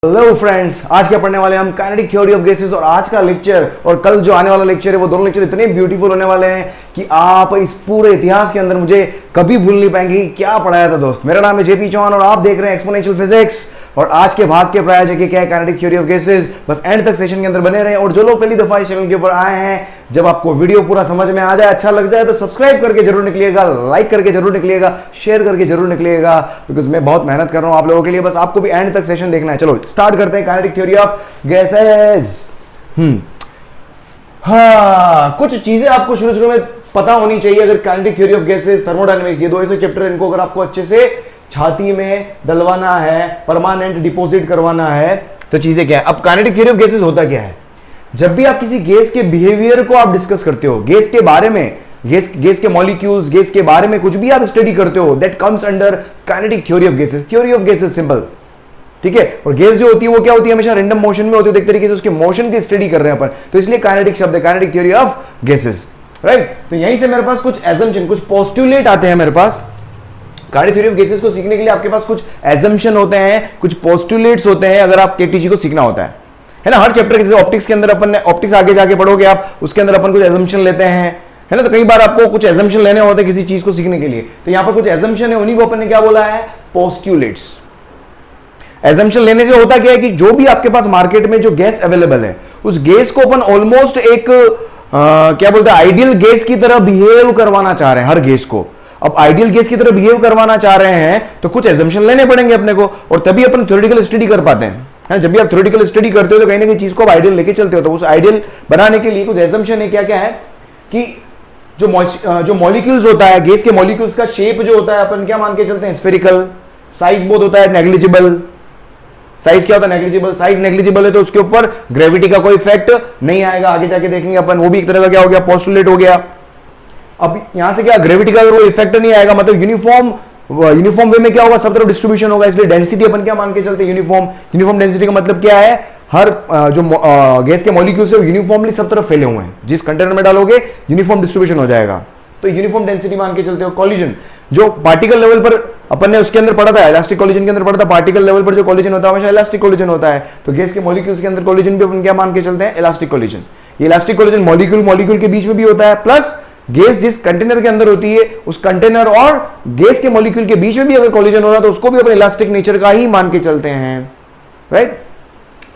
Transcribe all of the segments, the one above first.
Hello friends, आज क्या पढ़ने वाले हैं हम काइनेटिक थ्योरी ऑफ गैसेस। और आज का लेक्चर और कल जो आने वाला लेक्चर है वो दोनों लेक्चर इतने ब्यूटीफुल होने वाले हैं कि आप इस पूरे इतिहास के अंदर मुझे कभी भूल नहीं पाएंगे क्या पढ़ाया था दोस्त। मेरा नाम है जेपी चौहान और आप देख रहे हैं एक्सपोनेंशियल फिजिक्स। और आज के भाग के प्रायोजक क्या है काइनेटिक थ्योरी ऑफ गैसेस। बस एंड तक सेशन के अंदर बने रहे। और जो लोग पहली दफा इस चैनल के ऊपर आए हैं, जब आपको वीडियो पूरा समझ में आ जाए, अच्छा लग जाए तो सब्सक्राइब करके जरूर निकलिएगा, लाइक करके जरूर निकलिएगा, शेयर करके जरूर निकलिएगा, बिकॉज मैं बहुत मेहनत कर रहा हूं आप लोगों के लिए। बस आपको भी एंड तक सेशन देखना है। चलो स्टार्ट करते हैं काइनेटिक थ्योरी ऑफ गैसेस। हाँ, कुछ चीजें आपको शुरू में पता होनी चाहिए अगर kinetic theory of gases, thermodynamics, ये दो ऐसे चैप्टर हैं इनको अगर आपको अच्छे से छाती में डलवाना है, परमानेंट डिपॉजिट करवाना है, तो चीजें क्या है। अब काइनेटिक थ्योरी ऑफ गैसेस होता क्या है? जब भी आप किसी गैस के बिहेवियर को आप डिस्कस करते हो, गैस के बारे में, गैस के मॉलिक्यूल्स, गैस के बारे में कुछ भी आप स्टडी करते हो, that comes under kinetic theory of gases. Theory of gases simple, ठीक है। और गैस जो होती है वो क्या होती है, हमेशा रैंडम मोशन में होती है। एक तरीके से उसके मोशन की स्टडी कर रहे हैं अपन, तो इसलिए काइनेटिक शब्द है, kinetic theory of gases, right. तो यहीं से मेरे पास कुछ एजम्पशन, कुछ पोस्टुलेट आते हैं मेरे पास। काइनेटिक थ्योरी ऑफ गैसेस को सीखने के लिए आपके पास कुछ एजम्पशन होते हैं, कुछ पोस्टुलेट्स होते हैं अगर आप केटीजी को सीखना होता है ना। हर चैप्टर के, जैसे ऑप्टिक्स के अंदर अपन ने, ऑप्टिक्स आगे जाके पढ़ोगे आप, उसके अंदर अपन कुछ एजम्पशन लेते हैं, है ना। तो कई बार आपको कुछ एजम्पशन लेने होते हैं किसी चीज को सीखने के लिए, तो यहां पर कुछ एजम्पशन है, उन्हीं को अपन ने क्या बोला है, पोस्टुलेट्स। एजम्पशन लेने से होता क्या है कि जो भी आपके पास मार्केट में जो गैस अवेलेबल है, उस गैस को अपन ऑलमोस्ट एक क्या बोलते हैं, आइडियल गैस की तरह बिहेव करवाना चाह रहे हैं हर गैस को। अब आइडियल गैस की तरह बिहेव करवाना चाह रहे हैं तो कुछ एजम्पशन लेने पड़ेंगे अपने को, और तभी अपन थ्योरेटिकल स्टडी कर पाते हैं। जब भी आप थ्योरेटिकल स्टडी करते हो तो कहीं ना कहीं चीज को आप आइडियल लेके चलते हो, तो उस आइडियल बनाने के लिए कुछ एजम्पशन है। क्या क्या है कि जो मॉलिक्यूल्स होता है, गैस के मॉलिक्यूल्स का शेप जो होता है, अपन क्या मान के चलते हैं, स्फेरिकल। साइज बहुत होता है नेग्लिजिबल। साइज क्या होता है, नेग्लिजिबल। साइज नेग्लिजिबल है तो उसके ऊपर ग्रेविटी का कोई इफेक्ट नहीं आएगा, आगे जाके देखेंगे अपन। वो भी एक तरह का क्या हो गया, पोस्टुलेट हो गया। अब यहां से क्या, ग्रेविटी का अगर वो इफेक्ट नहीं आएगा, मतलब यूनिफॉर्म वे में क्या होगा, सब तरफ डिस्ट्रीब्यूशन होगा, इसलिए डेंसिटी अपन क्या मान के चलते हैं, यूनिफॉर्म डेंसिटी का मतलब क्या है, हर जो गैस के मॉलिक्यूल्स है यूनिफॉर्मली सब तरफ फैले हुए हैं, जिस कंटेनर में डालोगे यूनिफॉर्म डिस्ट्रीब्यूशन हो जाएगा, तो यूनिफॉर्म डेंसिटी मान के चलते हो। कॉलिजन, जो पार्टिकल लेवल पर अपन ने उसके अंदर पढ़ा था, इलास्टिक कॉलिजन के अंदर पढ़ा था, पार्टिकल लेवल पर जो कॉलिजन होता है हमेशा इलास्टिक कॉलिजन होता है, तो गैस के मॉलिक्यूल्स के अंदर कॉलिजन भी अपन क्या मान के चलते हैं, इलास्टिक कॉलिजन। ये इलास्टिक कॉलिजन मॉलिक्यूल के बीच में भी होता है, प्लस गैस जिस कंटेनर के अंदर होती है उस कंटेनर और गैस के मॉलिक्यूल के बीच में भी अगर कॉलिजन हो रहा है तो उसको भी अपन इलास्टिक नेचर का ही मान के चलते हैं, राइट।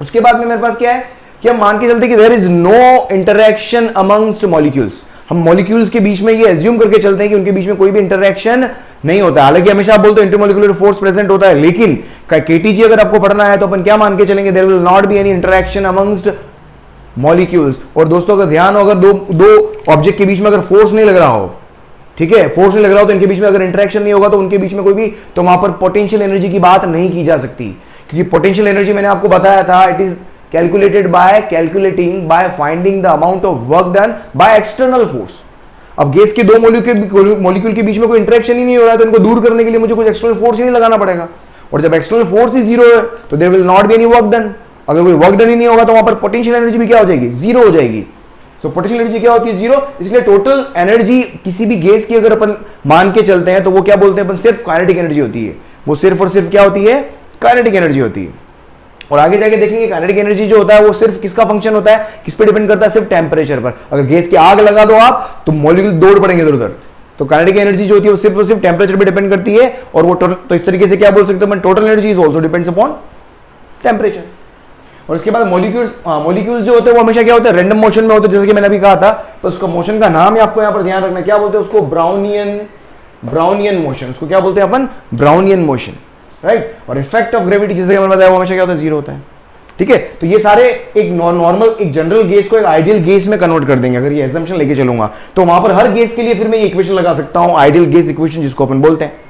उसके बाद में मेरे पास क्या है कि हम मान के चलते हैं कि there is no interaction amongst molecules. हम मॉलिक्यूल्स के बीच में ये एज्यूम करके चलते हैं कि उनके बीच में कोई भी इंटरैक्शन नहीं होता। हालांकि हमेशा आप बोलते हैं इंटरमॉलिक्यूलर फोर्स प्रेजेंट होता है, लेकिन केटीजी अगर आपको पढ़ना है तो अपन क्या मान के चलेंगे, there will not be any interaction amongst molecules. और दोस्तों अगर ध्यान हो, अगर दो ऑब्जेक्ट के बीच में अगर फोर्स नहीं लग रहा हो, ठीक है, फोर्स नहीं लग रहा हो, तो इनके बीच में अगर इंटरेक्शन नहीं होगा तो उनके बीच में कोई भी, तो वहां पर पोटेंशियल एनर्जी की बात नहीं की जा सकती। क्योंकि पोटेंशियल एनर्जी मैंने आपको बताया था, it is calculated by finding the amount of work done by external force. अब गैस के दो मॉलिक्यूल के बीच में कोई इंटरेक्शन ही नहीं हो रहा है, तो इनको दूर करने के लिए मुझे कुछ एक्सटर्नल फोर्स ही नहीं लगाना पड़ेगा। और जब एक्सटर्नल फोर्स ही जीरो है तो there will not be any work done. अगर कोई वर्क डन ही नहीं होगा तो वहां पर पोटेंशियल एनर्जी भी क्या हो जाएगी, जीरो हो जाएगी। सो पोटेंशियल एनर्जी क्या होती है, जीरो। इसलिए टोटल एनर्जी किसी भी गैस की अगर अपन मान के चलते हैं तो वो क्या बोलते हैं अपन, सिर्फ काइनेटिक एनर्जी होती है। वो सिर्फ और सिर्फ क्या होती है, काइनेटिक एनर्जी होती है। और आगे जाके देखेंगे काइनेटिक एनर्जी जो होता है वो सिर्फ किसका फंक्शन होता है, किस पे डिपेंड करता है, सिर्फ टेम्परेचर पर। अगर गैस की आग लगा दो आप तो मॉलिक्यूल दौड़ पड़ेंगे इधर उधर। तो काइनेटिक एनर्जी जो होती है वो सिर्फ और सिर्फ टेम्परेचर पे डिपेंड करती है। और वो तो इस तरीके से क्या बोल सकते हैं, total energy is also depends upon temperature. और इसके बाद मॉलिक्यूल्स जो होते हैं वो हमेशा क्या होते हैं, रैंडम मोशन में होते हैं, जैसे कि मैंने अभी कहा था। तो उसका मोशन का नाम है आपको यहाँ पर ध्यान रखना, क्या बोलते हैं उसको, ब्राउनियन मोशन। उसको क्या बोलते हैं अपन, ब्राउनियन मोशन, राइट। और इफेक्ट ऑफ ग्रेविटी जैसे मैंने बताया वो हमेशा क्या होता है, जीरो होता है, ठीक है। तो ये सारे एक नॉर्मल, एक जनरल गैस को एक आइडियल गैस में कन्वर्ट कर देंगे। अगर ये एजम्पशन लेके चलूंगा तो वहां पर हर गैस के लिए फिर मैं ये इक्वेशन लगा सकता हूं, आइडियल गैस इक्वेशन जिसको अपन बोलते हैं,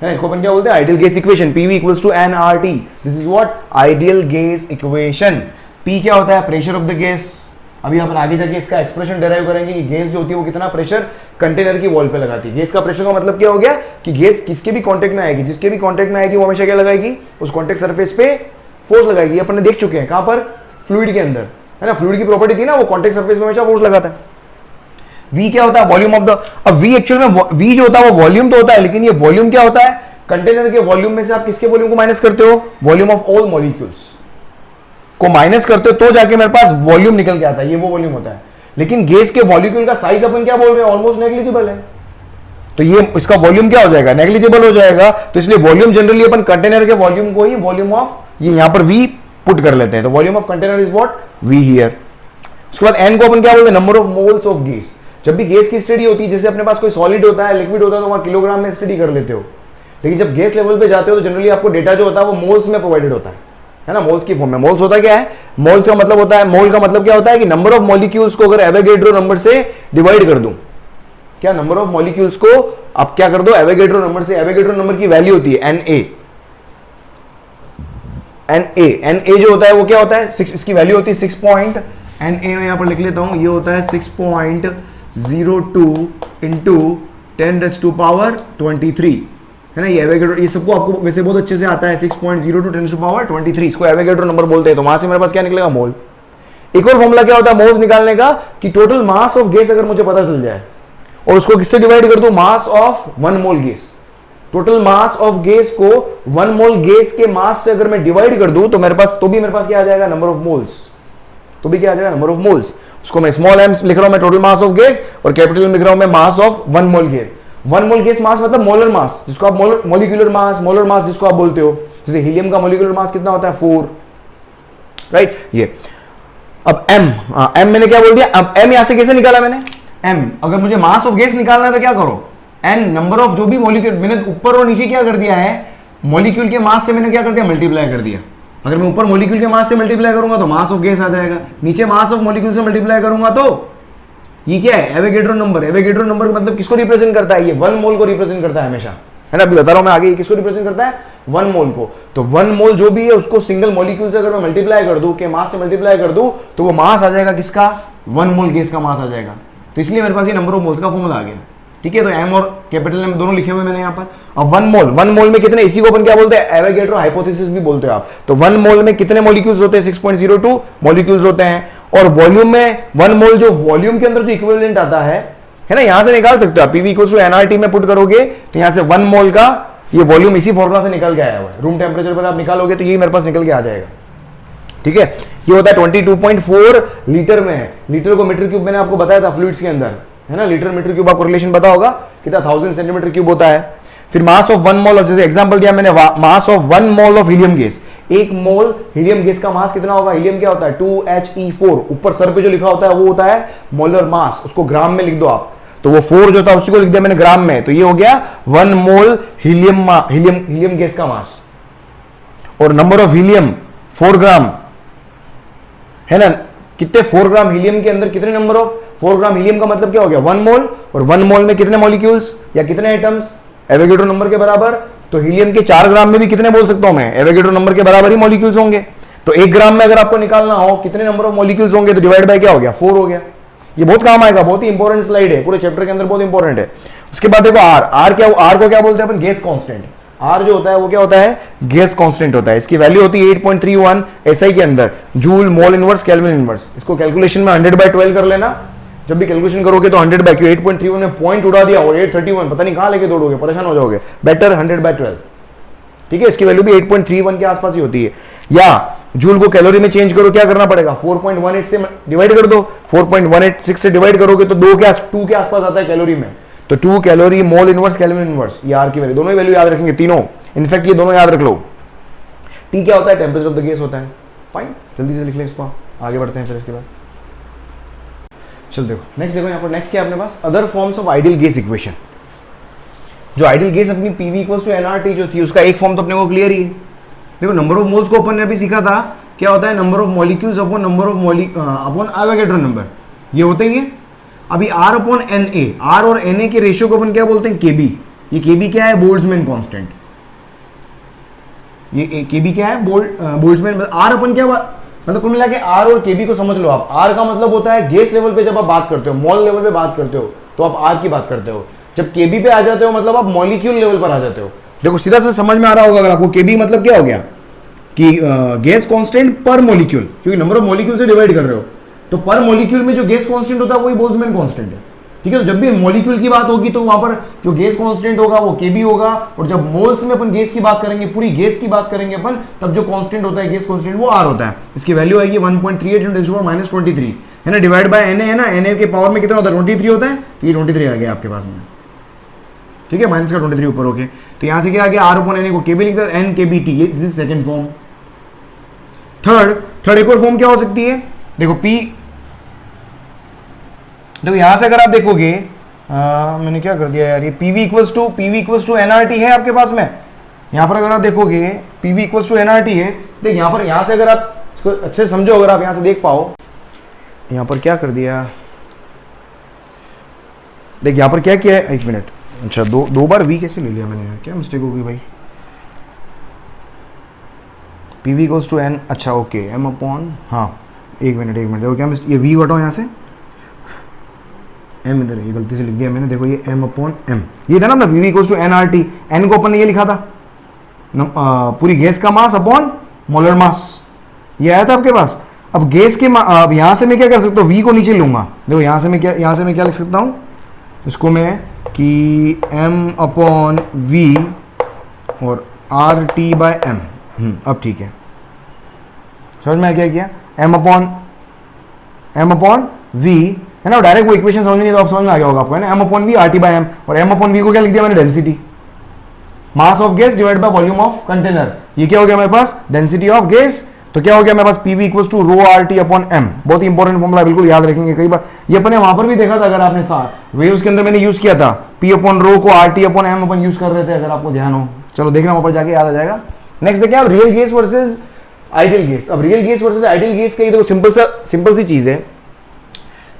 इसको अपन क्या बोलते हैं, ideal gas equation. PV equals to nRT, this is what, ideal gas equation. P क्या होता है, प्रेशर ऑफ द गैस। अभी अपन आगे जाके इसका एक्सप्रेशन डेराइव करेंगे कि गैस जो होती है वो कितना प्रेशर कंटेनर की वॉल पे लगाती है। गैस का प्रेशर का मतलब क्या हो गया कि गैस किसके भी कांटेक्ट में आएगी, जिसके भी कांटेक्ट में आएगी वो हमेशा क्या लगाएगी, उस कांटेक्ट सरफेस पे फोर्स लगाएगी। अपन ने देख चुके हैं कहां पर, फ्लूइड के अंदर, है ना। फ्लूइड की प्रॉपर्टी थी ना, वो कांटेक्ट सरफेस पे हमेशा फोर्स लगाता है। V क्या होता है, वॉल्यूम ऑफ द, अब V एक्चुअल में V जो होता है वो वॉल्यूम तो होता है, लेकिन ये वॉल्यूम क्या होता है, कंटेनर के वॉल्यूम में से आप किसके वॉल्यूम को माइनस करते हो? वॉल्यूम ऑफ ऑल मॉलिक्यूल्स को माइनस करते हो तो जाके मेरे पास वॉल्यूम निकल के आता है, ये वो वॉल्यूम होता है। लेकिन गैस के मॉलिक्यूल का साइज अपन क्या बोल रहे हैं? ऑलमोस्ट नेग्लिजिबल है, तो ये इसका वॉल्यूम क्या हो जाएगा? नेग्लिजिबल हो जाएगा। तो इसलिए वॉल्यूम जनरली अपन कंटेनर के वॉल्यूम को ही वॉल्यूम ऑफ, ये यहां पर V पुट कर लेते हैं, तो volume of container is what? V here. उसके बाद N को अपन क्या बोलते हैं? Number of moles of gas. जब भी गैस की स्टडी होती है, जैसे अपने पास कोई सॉलिड होता है, लिक्विड होता है, तो वहां किलोग्राम में स्टडी कर लेते हो। लेकिन जब गैस लेवल पे जाते हो तो जनरली आपको डेटा जो होता है वो मोल्स में प्रोवाइडेड होता है ना, मोल्स की फॉर्म में। मोल्स होता क्या है? मोल्स का मतलब होता है, मोल का मतलब क्या होता है कि नंबर ऑफ मॉलिक्यूल्स को अगर एवोगैड्रो नंबर से डिवाइड कर दूं, क्या नंबर ऑफ मॉलिक्यूल्स को आप क्या कर दो? एवोगैड्रो नंबर से। एवोगैड्रो नंबर की वैल्यू होती है Na। Na जो होता है वो क्या होता है? 6, इसकी वैल्यू होती है 6 पॉइंट, Na मैं यहां पर लिख लेता हूं, ये होता है 6.02 इंटू 10⁻23 है ना। ये एवोगैड्रो, ये सबको आपको वैसे बहुत अच्छे से आता है, 6.02 10⁻23, इसको एवोगैड्रो नंबर बोलते हैं। तो वहां से मेरे पास क्या निकलेगा? मोल। एक और फॉर्मूला क्या होता है मोल्स निकालने का कि टोटल मास ऑफ गैस अगर मुझे पता चल जाए और उसको किससे डिवाइड कर दो? Mass of 1 mole gas. Total mass of gas को 1 मोल गैस के मास से अगर मैं डिवाइड कर दूं तो मेरे पास, तो भी मेरे पास क्या आ जाएगा? Number of moles. तो भी क्या आ जाएगा? Number of moles. उसको मैं स्मॉल m लिख रहा हूं मैं टोटल मास ऑफ गैस, और कैपिटल में लिख रहा हूं मैं mass of 1 mole gas. 1 mole gas मास मतलब मोलर मास, जिसको आप मोलिकुलर मास, मोलर मास जिसको आप बोलते हो। जैसे हीलियम का मोलिकुलर मास कितना होता है? 4, राइट। ये अब m मैंने क्या बोल दिया? अब m यहां से कैसे निकाला मैंने? m अगर मुझे मास ऑफ गैस निकालना है तो क्या करो? n नंबर ऑफ जो भी मॉलिक्यूल, मैंने ऊपर और नीचे क्या कर दिया है? मॉलिक्यूल के मास से मैंने क्या कर दिया? मल्टीप्लाई कर दिया। अगर मैं ऊपर मॉलिक्यूल के मास से मल्टीप्लाई करूंगा तो मास ऑफ गैस आ जाएगा, नीचे मास ऑफ मॉलिक्यूल से मल्टीप्लाई करूंगा तो ये क्या है? Avogadro number. एवोगैड्रो नंबर मतलब किसको रिप्रेजेंट करता है? ये 1 मोल को रिप्रेजेंट करता है हमेशा, है ना। अभी बता रहा हूं मैं आगे, ये किसको रिप्रेजेंट करता है? 1 मोल को। तो 1 मोल जो भी है उसको सिंगल मॉलिक्यूल से अगर मैं मल्टीप्लाई कर दूं, के मास से मल्टीप्लाई कर दूं, तो वो मास आ जाएगा किसका? 1 मोल गैस का मास आ जाएगा। तो इसलिए मेरे पास ये नंबर ऑफ मोल्स का फॉर्मूला आ गया, ठीक है। तो m और कैपिटल m दोनों लिखे हुए मैंने यहाँ पर। अब 1 मोल में कितने? इसी को अपन क्या बोलते हैं? एवोगैड्रो हाइपोथेसिस भी बोलते हो आप। तो 1 मोल में कितने मॉलिक्यूल्स होते हैं? 6.02 मॉलिक्यूल्स होते हैं। और वॉल्यूम में 1 मोल जो वॉल्यूम के अंदर जो इक्विवेलेंट आता है ना, यहां से निकाल सकते हो आप। PV = nRT में पुट करोगे तो यहां से 1 मोल का ये वॉल्यूम इसी फॉर्मूला से निकल के आया हुआ है। रूम टेम्परेचर पर आप निकालोगे तो यही मेरे पास निकल के आ जाएगा, ठीक है। ये होता है 22.4 लीटर में है। लीटर को मीटर क्यूब मैंने आपको बताया था फ्लूइड्स के अंदर, है ना। लीटर मीटर क्यूब आपको रिलेशन पता होगा कितना? 1000 सेंटीमीटर क्यूब होता है। फिर मास ऑफ 1 मोल ऑफ, जैसे एग्जांपल दिया मैंने, mass of 1 mole of helium gas. 1 mole helium gas का मास कितना होगा? हीलियम क्या होता है? 2He4। ऊपर सर पे जो लिखा होता है वो होता है मोलर मास, उसको ग्राम में लिख दो आप। तो वो 4 जो था उसी को लिख दिया मैंने ग्राम में, तो ये हो गया 1 मोल हीलियम गैस का मास। और नंबर ऑफ हीलियम 4 ग्राम, है ना। कितने? 4 ग्राम हीलियम के अंदर कितने नंबर ऑफ? 4 ग्राम हीलियम का मतलब क्या हो गया? 1 मोल। और 1 मोल में कितने मॉलिक्यूल्स या कितने एटम्स? एवोगैड्रो नंबर के बराबर। तो हीलियम के 4 ग्राम में भी कितने बोल सकता हूं मैं? एवोगैड्रो नंबर के बराबर ही मॉलिक्यूल्स होंगे। तो 1 ग्राम में अगर आपको निकालना हो कितने नंबर ऑफ मॉलिक्यूल्स होंगे तो डिवाइड बाय क्या हो गया? 4 हो गया। ये बहुत काम आएगा, बहुत ही इंपॉर्टेंट स्लाइड है, पूरे चैप्टर के अंदर बहुत इंपॉर्टेंट है। उसके बाद देखो R क्या? R को क्या बोलते हैं अपन? Gas constant. R जो होता है वो क्या होता है? गैस कांस्टेंट होता है। इसकी वैल्यू होती है 8.31 SI के अंदर, joule, mole inverse, kelvin inverse. इसको कैलकुलेशन में 100/12 कर लेना। जब भी कैलकुलेशन करोगे तो 100/, 8.31 में पॉइंट उड़ा दिया और 831 पता नहीं कहां लेके दौड़ोगे, परेशान हो जाओगे। बेटर 100/12, ठीक है। इसकी वैल्यू भी 8.31 के आसपास ही होती है। या जूल को कैलोरी में चेंज करो, क्या करना पड़ेगा? 4.18 से डिवाइड कर दो। 4.186 से डिवाइड करोगे तो 2 के आसपास आता है कैलोरी में। तो 2 calorie, mole inverse, kelvin inverse, ये R की वैल्यू, दोनों ही वैल्यू याद रखेंगे तीनों। इनफैक्ट ये दोनों याद रख लो। T क्या होता है? टेम्परेचर ऑफ द गैस होता है। फाइन, जल्दी से लिख लें इसको, आगे बढ़ते हैं फिर इसके बाद। चल देखो नेक्स्ट, देखो यहाँ पर नेक्स्ट क्या है अपने पास? Other forms of ideal gas equation. जो आइडियल गैस अपनी PV = nRT जो थी उसका एक फॉर्म तो अपने को क्लियर ही है। देखो नंबर ऑफ मोल्स को अपन ने अभी सीखा था, क्या होता है? Number of molecules upon number of upon Avogadro number, ये होते ही है। अभी R/Na, R और Na के रेशियो को अपन क्या बोलते हैं? Kb। ये Kb क्या है? Boltzmann constant. ये Kb क्या है? बोल्ट्जमैन। R अपन क्या मतलब कुल मिला के R और Kb को समझ लो आप। R का मतलब होता है गैस लेवल पे जब आप बात करते हो, मोल लेवल पे बात करते हो तो आप R की बात करते हो। जब Kb पे आ जाते हो मतलब आप मॉलिक्यूल लेवल पर आ जाते हो। देखो सीधा से समझ में आ रहा होगा अगर आपको। Kb मतलब क्या हो गया कि गैस कांस्टेंट पर मॉलिक्यूल, क्योंकि नंबर ऑफ मॉलिक्यूल से डिवाइड कर रहे हो, तो पर मॉलिक्यूल में जो गैस कांस्टेंट होता है वही बोल्ट्जमैन कांस्टेंट है। ठीक है। तो जब भी मॉलिक्यूल की बात होगी तो वहां पर जो गैस कांस्टेंट होगा वो Kb होगा, और जब मोल्स में अपन गैस की बात करेंगे, पूरी गैस की बात करेंगे अपन, तब जो कांस्टेंट होता है गैस कांस्टेंट वो R होता है। इसकी वैल्यू आएगी 1.38 × 10⁻23 है ना, डिवाइड बाय Na है ना, Na के पावर में कितना होता है 23 होता है, तो ये 23 आ गया आपके पास में, ठीक है, माइनस का 23 ऊपर होके। तो यहां से क्या आ गया R/Na को Kb लिखता है NKBT, ये this is second form. Third एक और फॉर्म क्या हो सकती है, देखो देखो यहां से अगर आप देखोगे मैंने क्या कर दिया यार, ये PV इक्वल्स टू nRT है आपके पास में। यहां पर अगर आप देखोगे PV इक्वल्स टू nRT है, देख यहां से अगर आप इसको अच्छे से समझो, अगर आप यहां से देख पाओ, यहां पर क्या कर दिया, देख यहां पर क्या किया है, एक मिनट, अच्छा दो बार V कैसे ले लिया मैंने यार, क्या मिस्टेक हो गई भाई। PV इक्वल्स टू n, अच्छा ओके, m अपॉन, हाँ एक मिनट देखो क्या ये V घटाओ यहाँ से, m इधर, ये गलती से लिख दिया मैंने, देखो ये m/m, ये था ना अपना PV equals to nRT, n को अपन ने ये लिखा था पूरी गैस का मास अपॉन मोलर मास, ये आया था आपके पास। अब गैस के अब यहाँ से मैं क्या कर सकता हूँ, V को नीचे लूंगा, देखो यहाँ से मैं क्या लिख सकता हूँ इसको मैं, कि m/v और RT/m, अब ठीक है, समझ में क्या किया, m/v है ना, डायरेक्ट वो इक्वेशन समझ नहीं तो आप समझ में आ गया होगा आपको, है ना, m/v RT/m, और m/v को क्या लिख दिया मैंने, density, mass of gas divide by volume of container, ये क्या हो गया मेरे पास, डेंसिटी ऑफ गैस। तो क्या हो गया मेरे पास, PV इक्वल्स टू ρRT/m, बहुत इंपॉर्टेंट फॉर्मूला, बिल्कुल याद रखेंगे, कई बार ये अपने वहां पर भी देखा था, अगर आपने वेव्स के अंदर मैंने यूज किया था, P/ρ को RT/m अपन यूज कर रहे थे, अगर आपको ध्यान हो, चलो देखना वहां पर जाके याद आ जाएगा। नेक्स्ट देखिए आप real gas versus ideal gas. अब real gas versus ideal gas के लिए देखो सिंपल सी चीज है,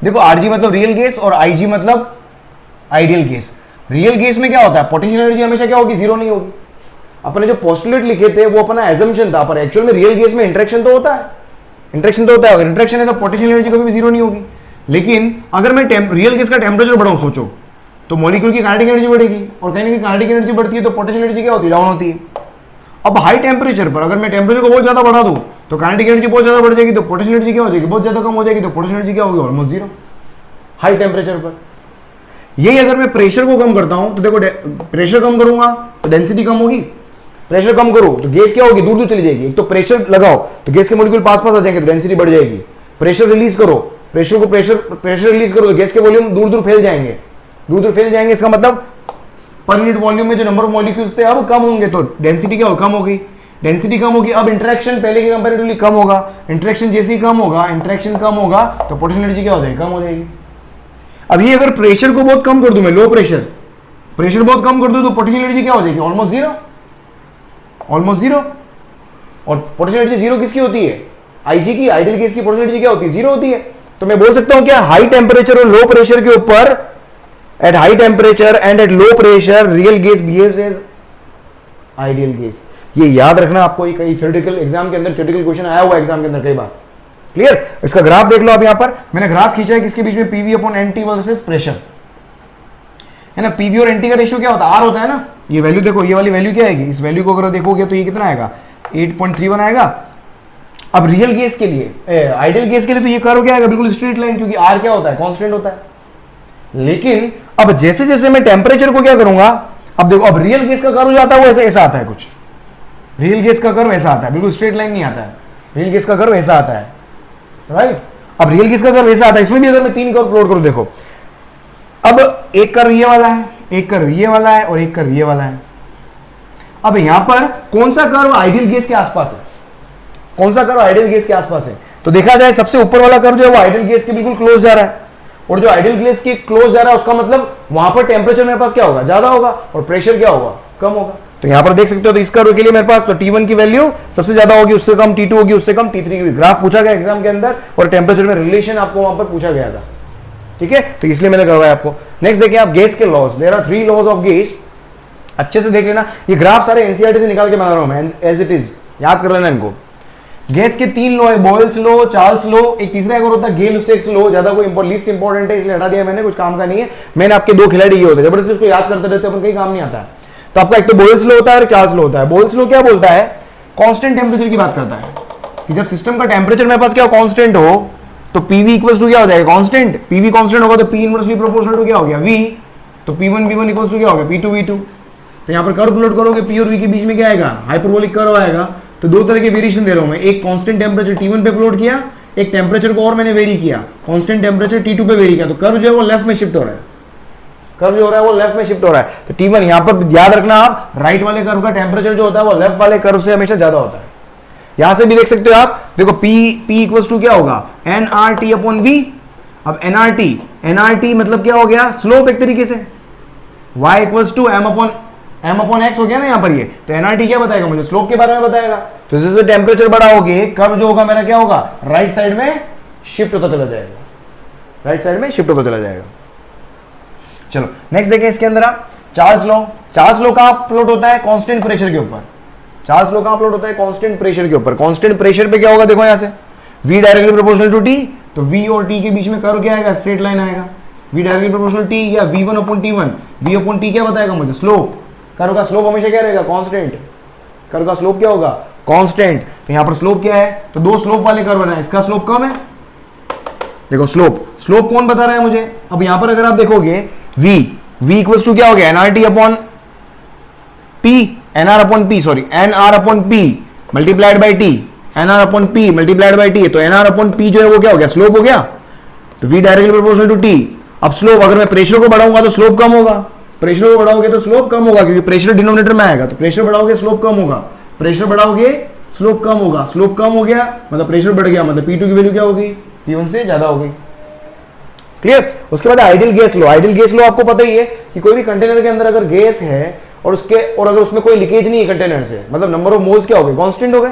देखो RG मतलब रियल गैस और IG मतलब आइडियल गैस। रियल गैस में क्या होता है, पोटेंशियल एनर्जी हमेशा क्या होगी, जीरो नहीं होगी। अपने जो पोस्टुलेट लिखे थे वो अपना एजम्पशन था, पर एक्चुअल में रियल गैस में इंटरेक्शन तो होता है, अगर इंटरेक्शन है तो पोटेंशियल एनर्जी कभी भी जीरो नहीं होगी। लेकिन अगर मैं रियल गैस का टेम्परेचर बढ़ाऊं, सोचो तो मॉलिक्यूल की काइनेटिक एनर्जी बढ़ेगी, और कहीं ना कहीं काइनेटिक एनर्जी बढ़ती है तो पोटेंशियल एनर्जी क्या होती है, डाउन होती है। अब हाई टेम्परेचर पर अगर मैं टेम्परेचर को बहुत ज्यादा बढ़ा दूं तो काइनेटिक एनर्जी बहुत ज्यादा बढ़ जाएगी, तो पोटेंशियल एनर्जी क्या हो जाएगी, बहुत ज्यादा कम हो जाएगी, तो पोटेंशियल एनर्जी क्या होगी, ऑलमोस्ट जीरो हाई टेम्परेचर पर। यही अगर मैं प्रेशर को कम करता हूं तो देखो प्रेशर कम करूंगा तो डेंसिटी कम होगी, प्रेशर कम करो तो गैस क्या होगी, दूर दूर चली जाएगी। एक तो प्रेशर लगाओ तो गैस के मॉलिक्यूल पास पास आ जाएंगे तो डेंसिटी बढ़ जाएगी, प्रेशर रिलीज करो, प्रेशर रिलीज करो तो गैस के वॉल्यूम दूर दूर फैल जाएंगे, इसका मतलब पर यूनिट वॉल्यूम में जो नंबर ऑफ मॉलिक्यूल्स थे अब कम होंगे, तो डेंसिटी क्या हो, कम होगी, अब इंटरेक्शन पहले के कंपैरेटिवली कम होगा, इंटरेक्शन जैसे ही कम होगा तो पोटेंशियल एनर्जी क्या हो जाएगी, कम हो जाएगी। अब ये अगर प्रेशर को बहुत कम कर दूं मैं, लो प्रेशर बहुत कम कर दूं तो पोटेंशियल एनर्जी क्या हो जाएगी, ऑलमोस्ट जीरो। और पोटेंशियल एनर्जी जीरो किसकी होती है, IG की, आइडियल गैस की पोटेंशियल एनर्जी क्या होती है, जीरो होती है। तो मैं बोल सकता हूं क्या, हाई टेम्परेचर और लो प्रेशर के ऊपर, at high temperature and at low pressure real gas behaves as ideal gas. ये याद रखना आपको, ये कई थ्योरेटिकल एग्जाम के अंदर थ्योरेटिकल क्वेश्चन आया हुआ एग्जाम के अंदर कई बार। क्लियर, इसका ग्राफ देख लो आप, यहां पर मैंने ग्राफ खींचा है किसके बीच में, PV/NT वर्सेस प्रेशर, है ना। PV और NT का रेशियो क्या होता है, R होता है ना। ये वैल्यू देखो, ये वाली वैल्यू क्या आएगी, इस वैल्यू को अगर देखोगे तो ये कितना आएगा, 8.31 आएगा। अब रियल गैस के लिए, आइडियल गैस के लिए तो ये कर्व क्या आएगा, बिल्कुल स्ट्रेट लाइन, क्योंकि R क्या होता है, कांस्टेंट होता है। लेकिन अब जैसे जैसे मैं टेम्परेचर को क्या करूंगा, अब देखो अब रियल गैस का कर्व जाता है वो ऐसा आता है, कुछ रियल गैस का कर्व ऐसा आता है, बिल्कुल स्ट्रेट लाइन नहीं आता है, रियल गैस का कर्व ऐसा आता है, राइट। अब रियल गैस का कर्व ऐसा आता है, इसमें भी अगर मैं 3 कर्व प्लॉट करूं, देखो अब एक कर्व ये वाला है, एक कर्व ये वाला है और एक कर्व ये वाला है। अब यहां पर कौन सा कर्व आइडियल गैस के आसपास है, तो देखा जाए सबसे ऊपर वाला कर्व जो है वो आइडियल गैस के बिल्कुल क्लोज जा रहा है, और जो आइडियल गैस के क्लोज जा रहा है उसका मतलब वहां पर टेम्परेचर मेरे पास क्या होगा, ज्यादा होगा, और प्रेशर क्या होगा, कम होगा। तो यहां पर देख सकते हो, तो इस कर्व के लिए मेरे पास तो T1 की वैल्यू सबसे ज्यादा होगी, उससे कम T2 होगी, उससे कम T3 की। ग्राफ पूछा गया एग्जाम के अंदर और टेम्परेचर में रिलेशन आपको वहां पर पूछा गया था, ठीक है, तो इसलिए मैंने करवाया आपको। नेक्स्ट देखिए आप गैस के laws, there are 3 laws of gas, अच्छे से देख लेना, ये ग्राफ सारे एनसीईआरटी से निकाल के बना रहा हूं मैं, एज इट इज याद कर लेना इनको। गैस के 3 लॉ है, बॉयल्स लॉ, चार्ल्स लॉ, एक तीसरा एक और होता है गेल-लुसेक्स लॉ, ज्यादा कोई लीस्ट इंपॉर्टेंट है इसलिए हटा दिया मैंने, कुछ काम का नहीं है। मैंने आपके 2 खिलाड़ी ये होते हैं, जबरदस्ती उसको याद करते रहते अपन, कहीं काम नहीं आता है। तो आपका एक तो बॉयल्स लॉ होता है और चार्ल्स लॉ होता है। बॉयल्स लॉ क्या बोलता है, कांस्टेंट टेम्परेचर की बात करता है, कि जब सिस्टम का टेम्परेचर मेरे पास क्या कांस्टेंट हो तो पीवी इक्वल्स टू क्या हो जाएगा, कांस्टेंट। पीवी कांस्टेंट होगा तो पी इनवर्सली प्रोपोर्शनल टू क्या हो गया, वी। तो P1 V1 इक्वल्स टू क्या हो गया, P2 V2। तो यहाँ पर कर्व प्लॉट करोगे, पी और वी के बीच में क्या आएगा, हाइपरबोलिक कर्व आएगा। तो दो तरह के वेरिएशन दे रहा हूं मैं, एक कांस्टेंट टेम्परेचर T1 पे प्लॉट किया, एक टेम्परेचर को और मैंने वेरी किया, कांस्टेंट टेम्परेचर T2 पे वेरी किया, तो कर्व जो है वो लेफ्ट में शिफ्ट हो रहा है, कर्व जो हो रहा है वो लेफ्ट में शिफ्ट हो रहा है। तो T1 यहां पर याद रखना आप, राइट वाले कर्व का टेम्परेचर जो होता है वो लेफ्ट वाले कर्व से हमेशा ज्यादा होता है। यहां से भी देख सकते हो आप, देखो P इक्वल्स टू क्या होगा, nRT अपॉन V। अब nRT मतलब क्या हो गया, स्लोप एक तरीके से, y equals to m upon x हो गया ना यहाँ पर ये। तो nRT क्या बताएगा मुझे, स्लोप के बारे में बताएगा। तो जैसे टेम्परेचर बड़ा होगे, कर्व जो होगा मेरा क्या होगा, राइट साइड में शिफ्ट होता चला जाएगा, राइट साइड में शिफ्ट होता चला जाएगा। चलो नेक्स्ट देखें इसके अंदर आप चार्ल्स लॉ। चार्ल्स लॉ कहां प्लॉट होता है, कांस्टेंट प्रेशर के ऊपर। चार्ल्स लॉ कहां प्लॉट होता है, कांस्टेंट प्रेशर के ऊपर। कांस्टेंट प्रेशर पे क्या होगा, देखो यहां से v directly proportional to t, तो v और t के बीच में कर्व क्या आएगा, स्ट्रेट लाइन आएगा। v डायरेक्टली प्रोपोर्शनल t या v1 upon t1, v upon t क्या बताएगा मुझे, स्लोप। कर्व का स्लोप हमेशा क्या रहेगा, कांस्टेंट। कर्व का स्लोप क्या होगा, कांस्टेंट। तो यहां पर स्लोप क्या है, तो दो स्लोप वाले कर्व बना है, इसका स्लोप कम है, देखो स्लोप कौन बता रहा है मुझे। अब यहां पर अगर आप देखोगे v इक्वल्स टू क्या हो गया, nRT upon p, nr upon p multiplied by t, nr upon p multiplied by t। तो nr अपॉन p जो है वो क्या हो गया, स्लोप हो गया। तो v directly proportional to t। अब स्लोप, अगर मैं प्रेशर को बढ़ाऊंगा तो स्लोप कम होगा, प्रेशर को बढ़ाओगे तो स्लोप कम होगा, क्योंकि प्रेशर डिनोमिनेटर में आएगा। तो प्रेशर बढ़ाओगे स्लोप कम होगा, प्रेशर बढ़ाओगे स्लोप कम होगा, स्लोप कम हो गया मतलब प्रेशर बढ़ गया, मतलब P2 की वैल्यू क्या होगी, P1 से ज्यादा हो गई। क्लियर। उसके बाद आइडियल गैस लो। आइडियल गैस लो आपको पता ही है कि कोई भी कंटेनर के अंदर अगर गैस है और अगर उसमें कोई लीकेज नहीं है कंटेनर से, मतलब नंबर ऑफ मोल्स क्या हो गए, कांस्टेंट हो गए।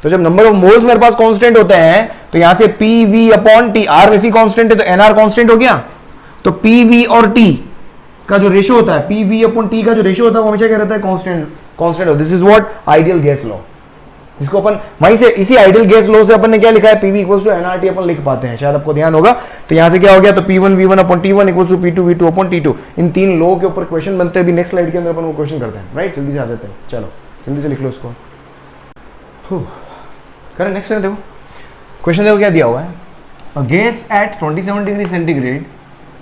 तो जब नंबर ऑफ मोल्स मेरे पास कांस्टेंट होते हैं तो यहां से PV अपॉन T, R वैसी कांस्टेंट है तो NR कांस्टेंट हो गया। तो PV और T का जो रेशियो होता है, PV अपॉन T का जो रेशियो होता है वो हमेशा क्या रहता है, constant. This is what ideal gas law, जिसको अपन वहीं से इसी आइडियल गैस लॉ से अपन ने क्या लिखा है, PV इक्वल्स टू nRT अपन लिख पाते हैं, शायद आपको ध्यान होगा। तो यहां से क्या हो गया, तो P1 V1 upon T1 equals to P2 V2 upon T2। इन तीन लॉ के ऊपर क्वेश्चन बनते हैं। अभी नेक्स्ट स्लाइड के अंदर अपन वो क्वेश्चन करते हैं, राइट। जल्दी से आ जाते हैं, चलो जल्दी से लिख लो इसको। करें नेक्स्ट, देखो क्वेश्चन देखो क्या दिया हुआ है, gas at 27 degree centigrade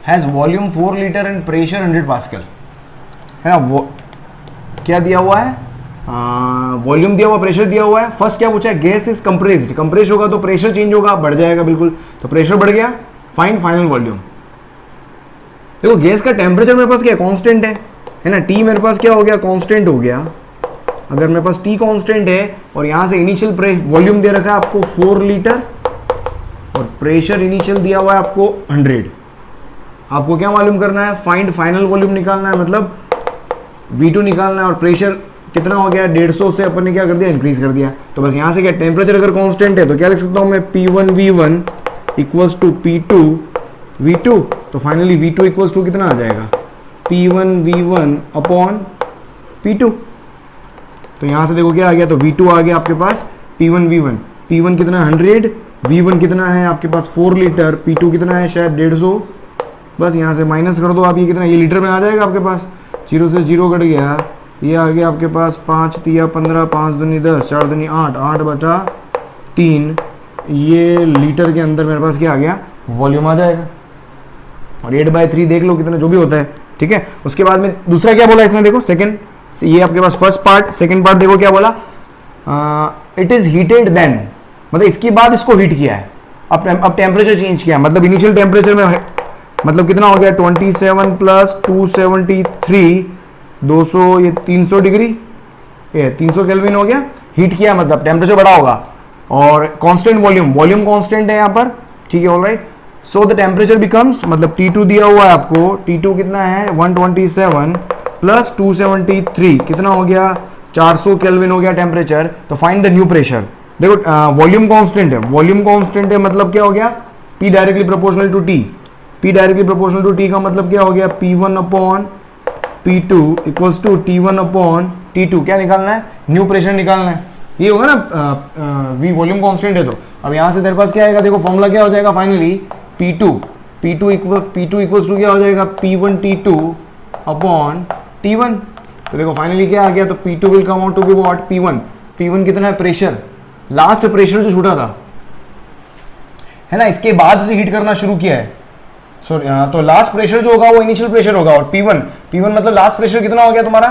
has volume 4 litre and pressure 100 pascal, है ना। वो क्या दिया हुआ है, वॉल्यूम दिया हुआ, प्रेशर दिया हुआ है। फर्स्ट क्या पूछा है, गैस इज कंप्रेस्ड। कंप्रेस होगा तो प्रेशर चेंज होगा, बढ़ जाएगा बिल्कुल। तो प्रेशर बढ़ गया, फाइंड फाइनल वॉल्यूम। देखो गैस का टेम्परेचर मेरे पास क्या कांस्टेंट है ना, टी मेरे पास क्या हो गया, कांस्टेंट हो गया। अगर मेरे पास टी कांस्टेंट है और यहां से इनिशियल वॉल्यूम दे रखा है आपको 4 लीटर और प्रेशर इनिशियल दिया हुआ है आपको 100। आपको क्या मालूम करना है, फाइंड फाइनल वॉल्यूम निकालना है, मतलब V2 निकालना है। और प्रेशर कितना हो गया, 150 से अपन ने क्या कर दिया, इंक्रीज कर दिया। तो बस यहां से क्या, टेम्परेचर अगर कांस्टेंट है तो क्या लिख सकता हूं मैं, P1 V1 equals to P2 V2। तो फाइनली V2 इक्वल्स टू कितना आ जाएगा, P1 V1 अपॉन P2। तो यहां से देखो क्या आ गया, तो V2 आ गया आपके पास P1 V1। P1 कितना 100, V1 कितना है आपके पास 4 लीटर, P2 कितना है शायद 150। बस यहाँ से माइनस कर दो आप, ये कितना, ये लीटर में आ जाएगा आपके पास, 0 से 0 कट गया, ये आ गया आपके पास 5 तिया 15, 5 दूनी 10, 4 दूनी 8, 8/3, ये लीटर के अंदर मेरे पास क्या आ गया, वॉल्यूम आ जाएगा। और 8/3 देख लो कितना जो भी होता है, ठीक है। उसके बाद में दूसरा क्या बोला इसमें, देखो सेकंड, ये आपके पास फर्स्ट पार्ट, सेकंड पार्ट देखो क्या बोला, इट इज हीटेड देन, मतलब इसके बाद इसको हीट किया है, अब टेम्परेचर चेंज किया, मतलब इनिशियल टेम्परेचर में मतलब कितना हो गया, 27 प्लस 273, 200, ये 300 डिग्री, ये 300 केल्विन हो गया, हीट किया मतलब टेम्परेचर बढ़ा होगा। और कांस्टेंट वॉल्यूम कांस्टेंट है यहाँ पर, ठीक है, alright. So the temperature becomes, मतलब T2 दिया हुआ है आपको, T2 कितना है 127 प्लस 273 कितना हो गया, 400 केल्विन हो गया टेम्परेचर। तो फाइंड द न्यू प्रेशर। देखो वॉल्यूम कांस्टेंट है, वॉल्यूम कांस्टेंट है मतलब क्या हो गया, P directly proportional to T। P directly proportional to T का मतलब क्या हो गया, P1 upon P2 equals to T1 upon T2। क्या निकालना है, न्यू प्रेशर निकालना है, ये होगा ना, V वॉल्यूम कांस्टेंट है। तो अब यहाँ से तेरे पास क्या आएगा, देखो फॉर्मूला क्या हो जाएगा फाइनली, P2 इक्वल्स टू क्या हो जाएगा, P1 T2 अपॉन T1। तो देखो फाइनली क्या आ गया, तो P2 will come out to be what, P1 कितना है, प्रेशर, लास्ट प्रेशर जो छूटा था, है ना, इसके बाद से हीट करना शुरू किया है, तो लास्ट प्रेशर जो होगा वो इनिशियल प्रेशर होगा, और P1 मतलब लास्ट प्रेशर कितना हो गया तुम्हारा,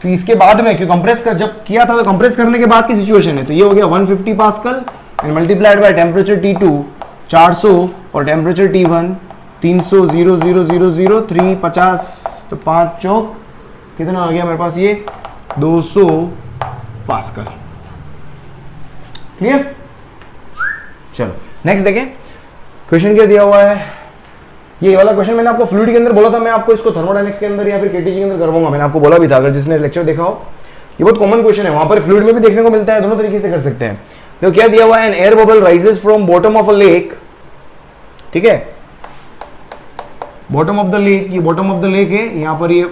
क्योंकि इसके बाद में, क्योंकि कंप्रेस कर जब किया था तो कंप्रेस करने के बाद की सिचुएशन है, तो ये हो गया 150 pascal and multiplied by temperature T2 400 और टेम्परेचर T1 300 350, तो 5 चौक कितना आ गया मेरे पास, ये 200 पास्कल। क्लियर? चलो नेक्स्ट देखें, क्वेश्चन क्या दिया हुआ है। ये वाला क्वेश्चन मैंने आपको फ्लूइड के अंदर बोला था, मैं आपको इसको थर्मोडायनेमिक्स के अंदर या फिर केटीजी के अंदर करवाऊंगा, मैंने आपको बोला भी था, अगर जिसने लेक्चर देखा हो। ये बहुत कॉमन क्वेश्चन है, वहां पर फ्लूइड में भी देखने को मिलता है, दोनों तरीके से कर सकते हैं। तो क्या दिया हुआ है, an air bubble rises from bottom of a lake, ठीक है, बॉटम ऑफ द लेक, ये बॉटम ऑफ द लेक है, यहाँ पर ये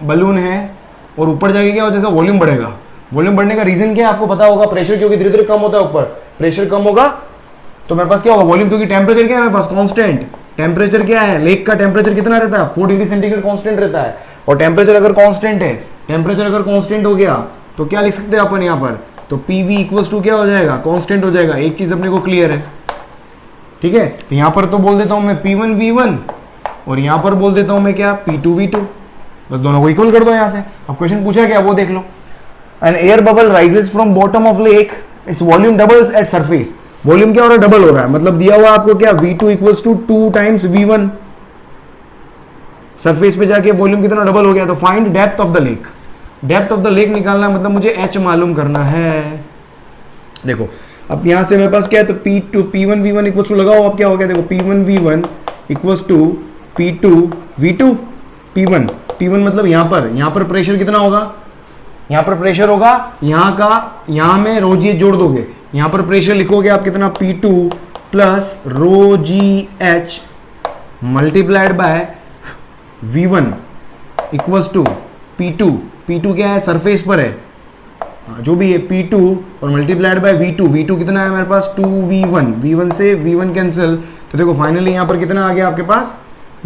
बलून है, और ऊपर जाके क्या हो जाएगा, वॉल्यूम बढ़ेगा। वॉल्यूम बढ़ने का रीजन क्या है आपको पता होगा, प्रेशर क्योंकि धीरे धीरे कम होता है, ऊपर प्रेशर कम होगा तो मेरे पास क्या होगा, वॉल्यूम, क्योंकि टेम्परेचर क्या है मेरे पास, कांस्टेंट। टेम्परेचर क्या है, लेक का टेम्परेचर कितना रहता है, 4 डिग्री सेंटीग्रेड कांस्टेंट रहता है, और टेम्परेचर अगर कांस्टेंट है, टेम्परेचर अगर कांस्टेंट हो गया तो क्या लिख सकते हैं अपन यहाँ पर, तो PV इक्वल्स टू क्या हो जाएगा, कांस्टेंट हो जाएगा। एक चीज अपने को क्लियर है, ठीक है, तो यहाँ पर तो बोल देता हूं मैं P1V1 और यहाँ पर बोल देता हूं मैं क्या, P2V2, बस दोनों को इक्वल कर दो यहाँ से। अब क्वेश्चन पूछा क्या वो देख लो, an air bubble rises from bottom of lake, its volume doubles at surface. Volume क्या हो रहा है, डबल हो रहा है, मतलब दिया हुआ आपको क्या, V2 equals to 2 times V1, surface पे जाके वॉल्यूम कितना डबल हो गया। तो find depth of the lake, depth of the lake निकालना है, मतलब मुझे H मालूम करना है। देखो अब यहां से मेरे पास क्या है, तो P1V1 इक्वल्स टू लगाओ, अब क्या हो गया, देखो P1V1 equals to P2V2, P1 मतलब यहां पर प्रेशर कितना होगा, यहां पर प्रेशर होगा, यहां का, यहां में रो जी जोड़ दोगे, यहां पर प्रेशर लिखोगे आप कितना, P2 plus rho g h multiplied by V1 equals to P2 क्या है, सरफेस पर है, जो भी है P2 और मल्टीप्लाइड बाय V2 कितना है मेरे पास, 2V1, V1 से V1 कैंसिल, तो देखो फाइनली यहां पर कितना आ गया आपके पास,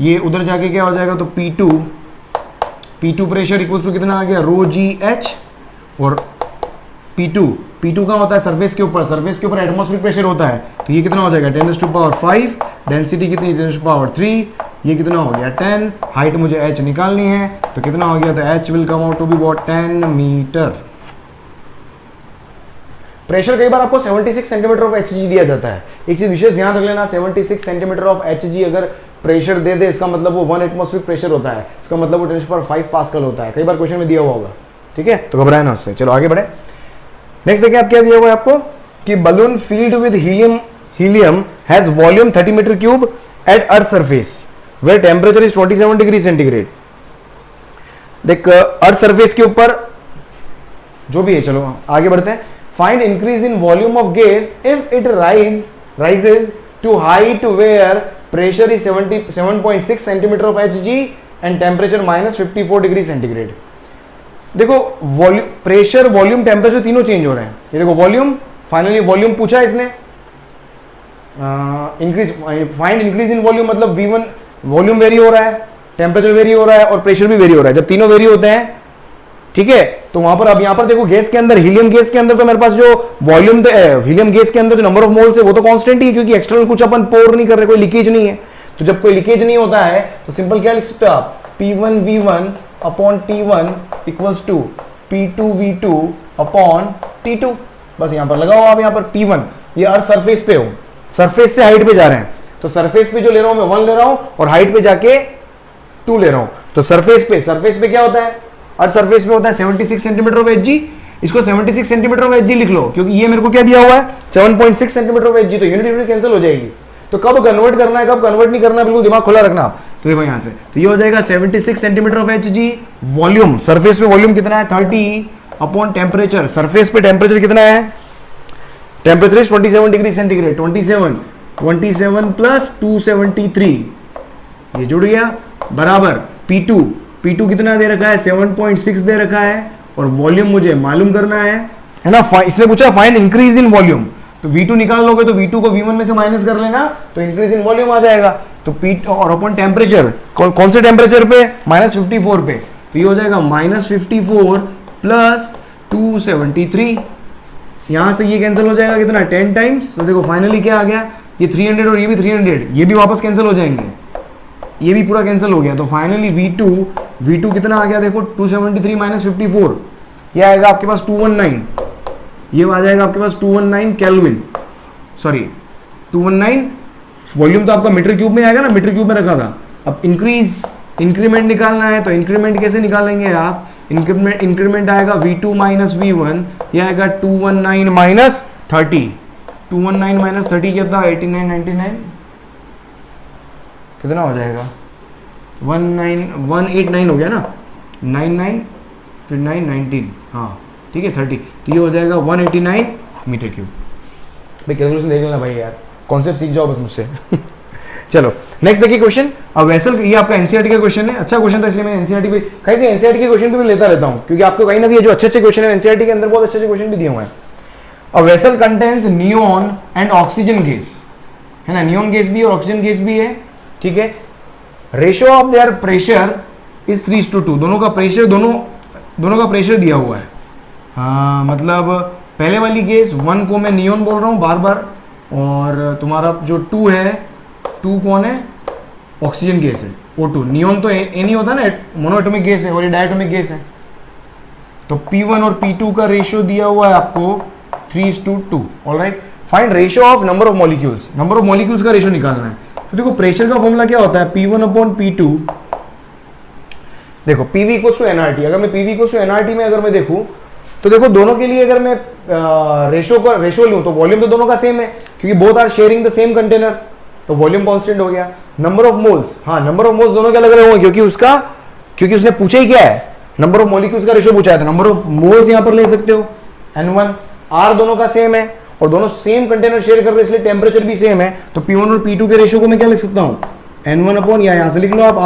ये उधर जाके क्या हो जाएगा, तो P2 प्रेशर इक्वल्स टू कितना आ गया, रो जी एच, और P2 का होता है सरफेस के ऊपर एटमॉस्फेरिक प्रेशर होता है, तो ये कितना हो जाएगा 10⁵, डेंसिटी कितनी 10⁵, ये कितना हो गया 10, हाइट मुझे h निकालनी है, तो कितना हो गया, तो h will come out to be what 10 metre. Pressure कई बार आपको 76 सेंटीमीटर ऑफ Hg दिया जाता है, एक चीज विशेष ध्यान रख लेना, 76 सेंटीमीटर ऑफ Hg अगर प्रेशर दे दे, इसका मतलब वो 1 एटमॉस्फेरिक प्रेशर होता है, इसका मतलब वो 10⁵ पास्कल होता है, कई बार क्वेश्चन में दिया हुआ होगा, ठीक है, तो घबराए ना उससे। चलो आगे बढ़े, नेक्स्ट देखिए आप क्या दिया हुआ है आपको, कि balloon filled with helium has volume 30 metre cube at earth surface where temperature is 27 degree centigrade. देख अर्थ सरफेस के ऊपर जो भी है, चलो आगे बढ़ते हैं। Find increase in volume of gas if it rises to height where pressure is 7.6 centimetre of Hg and temperature -54 degree centigrade. देखो वॉल्यूम, प्रेशर, वॉल्यूम, टेम्परेचर तीनों चेंज हो रहे हैं। ये देखो वॉल्यूम, फाइनली वॉल्यूम पूछा है इसने, फाइंड इंक्रीज इन वॉल्यूम मतलब V1 वॉल्यूम वेरी हो रहा है, टेम्परेचर वेरी हो रहा है और प्रेशर भी वेरी हो रहा है। जब तीनों वेरी होते हैं, ठीक है, तो वहां पर अब यहां पर देखो गैस के अंदर, हीलियम गैस के अंदर तो मेरे पास जो वॉल्यूम, हीलियम गैस के अंदर जो नंबर ऑफ मोल्स है वो तो कांस्टेंट ही है, क्योंकि एक्सटर्नल कुछ अपन पोर नहीं कर रहे, कोई लीकेज नहीं है। तो जब कोई लीकेज नहीं होता है तो सिंपल क्या लिख सकते हो आप, P1V1 upon T1 equals to P2V2 upon T2। बस यहां पर लगाओ आप, यहां पर P1, ये अर्थ सरफेस पे हो, सरफेस से हाइट पे जा रहे हैं, तो सरफेस पे जो ले रहा हूं मैं 1 ले रहा हूं और हाइट पे जाके 2 ले रहा हूं। तो सरफेस पे क्या होता है, अर्थ सरफेस पे होता है 76 सेंटीमीटर ऑफ Hg, इसको 76 सेंटीमीटर ऑफ Hg लिख लो, क्योंकि ये मेरे को क्या दिया हुआ है 7.6 सेंटीमीटर ऑफ Hg, तो यूनिट कैंसिल हो जाएगी। तो कब कन्वर्ट करना है, कब कन्वर्ट नहीं करना है, बिल्कुल दिमाग खुला रखना। तो देखो यहां से, तो ये हो जाएगा 76 centimetre of Hg, volume, surface पे वॉल्यूम कितना है 30 अपॉन टेम्परेचर, सरफेस पे टेम्परेचर कितना है, temperature is 27 degree centigrade, 27 plus 273, ये जुड़ गया, बराबर P2 कितना दे रखा है 7.6 दे रखा है, और वॉल्यूम मुझे मालूम करना है ना। इसने पूछा फाइंड इंक्रीज इन वॉल्यूम, तो V2 निकाल लोगे तो V2 को V1 में से माइनस कर लेना, तो इंक्रीज इन वॉल्यूम आ जाएगा। तो P और अपॉन टेम्परेचर, कौन से टेम्परेचर पे, -54 पे, तो ये हो जाएगा -54 प्लस 273, यहां से ये कैंसिल हो जाएगा कितना 10 टाइम्स, तो देखो फाइनली क्या आ गया ये 300 और ये भी 300, ये भी वापस कैंसिल हो जाएंगे, ये भी पूरा कैंसिल हो गया। तो फाइनली V2 कितना आ गया देखो, 273 माइनस 54, ये आएगा आपके पास 219, ये आ जाएगा आपके पास 219 केल्विन, सॉरी 219। वॉल्यूम तो आपका मीटर क्यूब में आएगा ना, मीटर क्यूब में रखा था। अब इंक्रीमेंट निकालना है, तो इंक्रीमेंट कैसे निकालेंगे आप, इंक्रीमेंट आएगा V2 माइनस V1, ये आएगा 219 माइनस 30, 219 माइनस 30 कितना, 89 99 कितना हो जाएगा, 189 हो गया ना, 99 फिर 919, हाँ ठीक है 30, तो ये हो जाएगा 189 मीटर क्यूब। भाई कैलकुलेशन देख लेना भाई यार, कॉन्सेप्ट सीख जाओ बस मुझसे। चलो नेक्स्ट देखिए क्वेश्चन। अब वेसल, ये आपका एनसीईआरटी का क्वेश्चन है, अच्छा क्वेश्चन था इसलिए मैंने एनसीईआरटी पे, कहीं भी एनसीईआरटी के क्वेश्चन पे मैं लेता रहता हूँ, क्योंकि आपको कहीं ना कहीं जो अच्छे क्वेश्चन है एनसीईआरटी के अंदर, बहुत अच्छे क्वेश्चन भी दिए हुए हैं। A vessel contains neon and oxygen gas, है ना, नियोन गैस भी और ऑक्सीजन गैस भी है, ठीक है। Ratio of their pressure is 3:2, दोनों का प्रेशर दिया हुआ है। हाँ मतलब पहले वाली केस 1 को मैं नियोन बोल रहा हूँ बार बार, और तुम्हारा जो 2 है, 2 कौन है, ऑक्सीजन गैस है, O2। नियोन तो ए नहीं होता ना, मोनोएटॉमिक गैस है, और ये डायटोमिक गैस है। तो P1 और P2 का रेशियो दिया हुआ है आपको 3:2। Alright, find ratio of number of molecules, number of molecules का रेशियो निकालना है। तो देखो प्रेशर का फॉर्मूला क्या होता है, P1/P2, देखो PV इक्वल्स टू nRT। अगर मैं PV इक्वल्स टू nRT में अगर मैं देखूं, तो देखो दोनों के लिए अगर मैं रेशियो लूं, तो वॉल्यूम तो दोनों का सेम है, क्योंकि both are sharing the same container, तो वॉल्यूम कांस्टेंट हो गया। नंबर ऑफ मोल्स, हाँ नंबर ऑफ मोल्स दोनों के अलग अलग होंगे, क्योंकि उसने पूछा ही क्या है, नंबर ऑफ मॉलिक्यूल्स का रेशियो पूछा है, तो नंबर ऑफ मोल्स यहां पर ले सकते हो N1। R दोनों का सेम है और दोनों सेम कंटेनर शेयर कर रहे हैं, इसलिए टेम्परेचर भी सेम है। तो P1 और P2 के रेशियो को मैं क्या लिख सकता हूं, N1 अपॉन, या यहां से लिख लो आप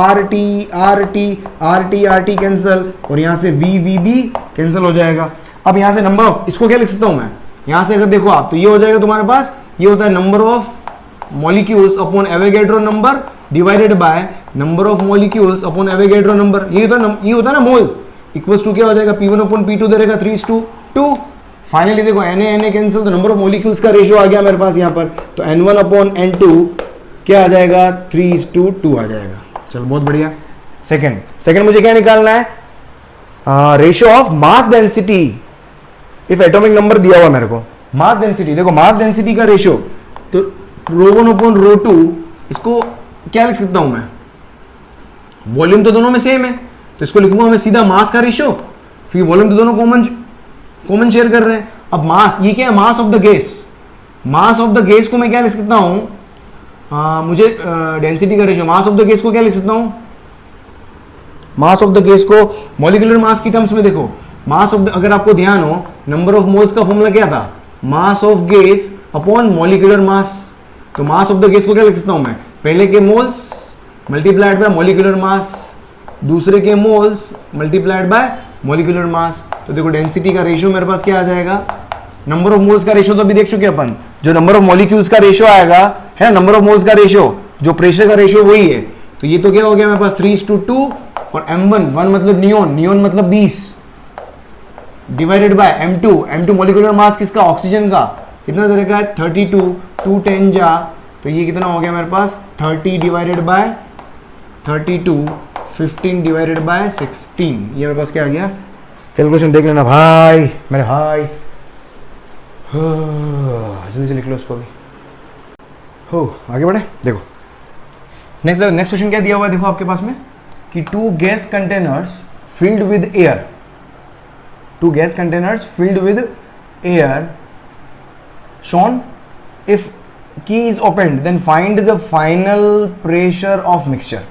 RT कैंसिल, और यहां से VV कैंसिल हो जाएगा। अब यहां से नंबर ऑफ, इसको क्या लिख सकता हूं मैं, यहां से अगर देखो आप, तो ये हो जाएगा तुम्हारे पास, ये होता है number of molecules upon Avogadro number divided by number of molecules upon Avogadro number, ये होता है ना मोल, इक्वल्स टू क्या हो जाएगा, P1 अपॉन P2 दे रहेगा 3:2। फाइनली देखो Na कैंसिल, तो नंबर ऑफ मॉलिक्यूल्स का रेशियो आ गया मेरे पास यहाँ पर, तो N1 अपॉन N2 क्या आ जाएगा, 3:2 आ जाएगा। चलो बहुत बढ़िया। सेकंड मुझे क्या निकालना है, ratio of mass density if atomic number दिया हुआ मेरे को, मास डेंसिटी। देखो मास डेंसिटी का रेशियो, तो ρ1 अपॉन ρ2, इसको क्या लिख सकता हूं मैं, वॉल्यूम तो दोनों में सेम है, तो इसको लिखूंगा मैं सीधा मास का रेशियो, क्योंकि वॉल्यूम तो दोनों कॉमन शेयर कर रहे हैं। अब मास, ये क्या है, mass of the gas, mass of the gas को मैं क्या लिख सकता हूं, मुझे डेंसिटी का ratio, mass of the gas को क्या लिख सकता हूं, मास ऑफ द गैस को मॉलिक्यूलर मास की टर्म्स में देखो, मास ऑफ द, अगर आपको ध्यान हो, नंबर ऑफ मोल्स का फॉर्मूला क्या था, mass of gas upon molecular mass. तो मास ऑफ द गैस को क्या लिख सकता हूं मैं, पहले के moles multiplied by molecular mass, दूसरे के moles multiplied by molecular mass. तो देखो डेंसिटी का रेशियो मेरे पास क्या आ जाएगा, नंबर ऑफ मोल्स का रेशियो तो अभी देख चुके अपन, जो नंबर ऑफ मॉलिक्यूल्स का रेशियो आएगा है, नंबर ऑफ मोल्स का रेशियो, जो प्रेशर का रेशियो वही है। तो ये तो क्या हो गया मेरे पास 3:2, और M1 मतलब नियोन मतलब 20 divided by M2 molecular mass किसका, ऑक्सीजन का, कितना दे रखा है 32, 2 10 जा, तो ये कितना हो गया मेरे पास 30 डिवाइडेड बाय 32, 15 डिवाइडेड बाय 16, ये मेरे पास क्या आ गया, कैलकुलेशन देख लेना भाई मेरे भाई, जल्दी से लिख लो इसको भी। हो आगे बढ़े, देखो नेक्स्ट क्वेश्चन क्या दिया हुआ है, देखो आपके पास में कि 2 gas containers filled with air, 2 gas containers filled with air shown, if key is opened then find the final pressure of mixture।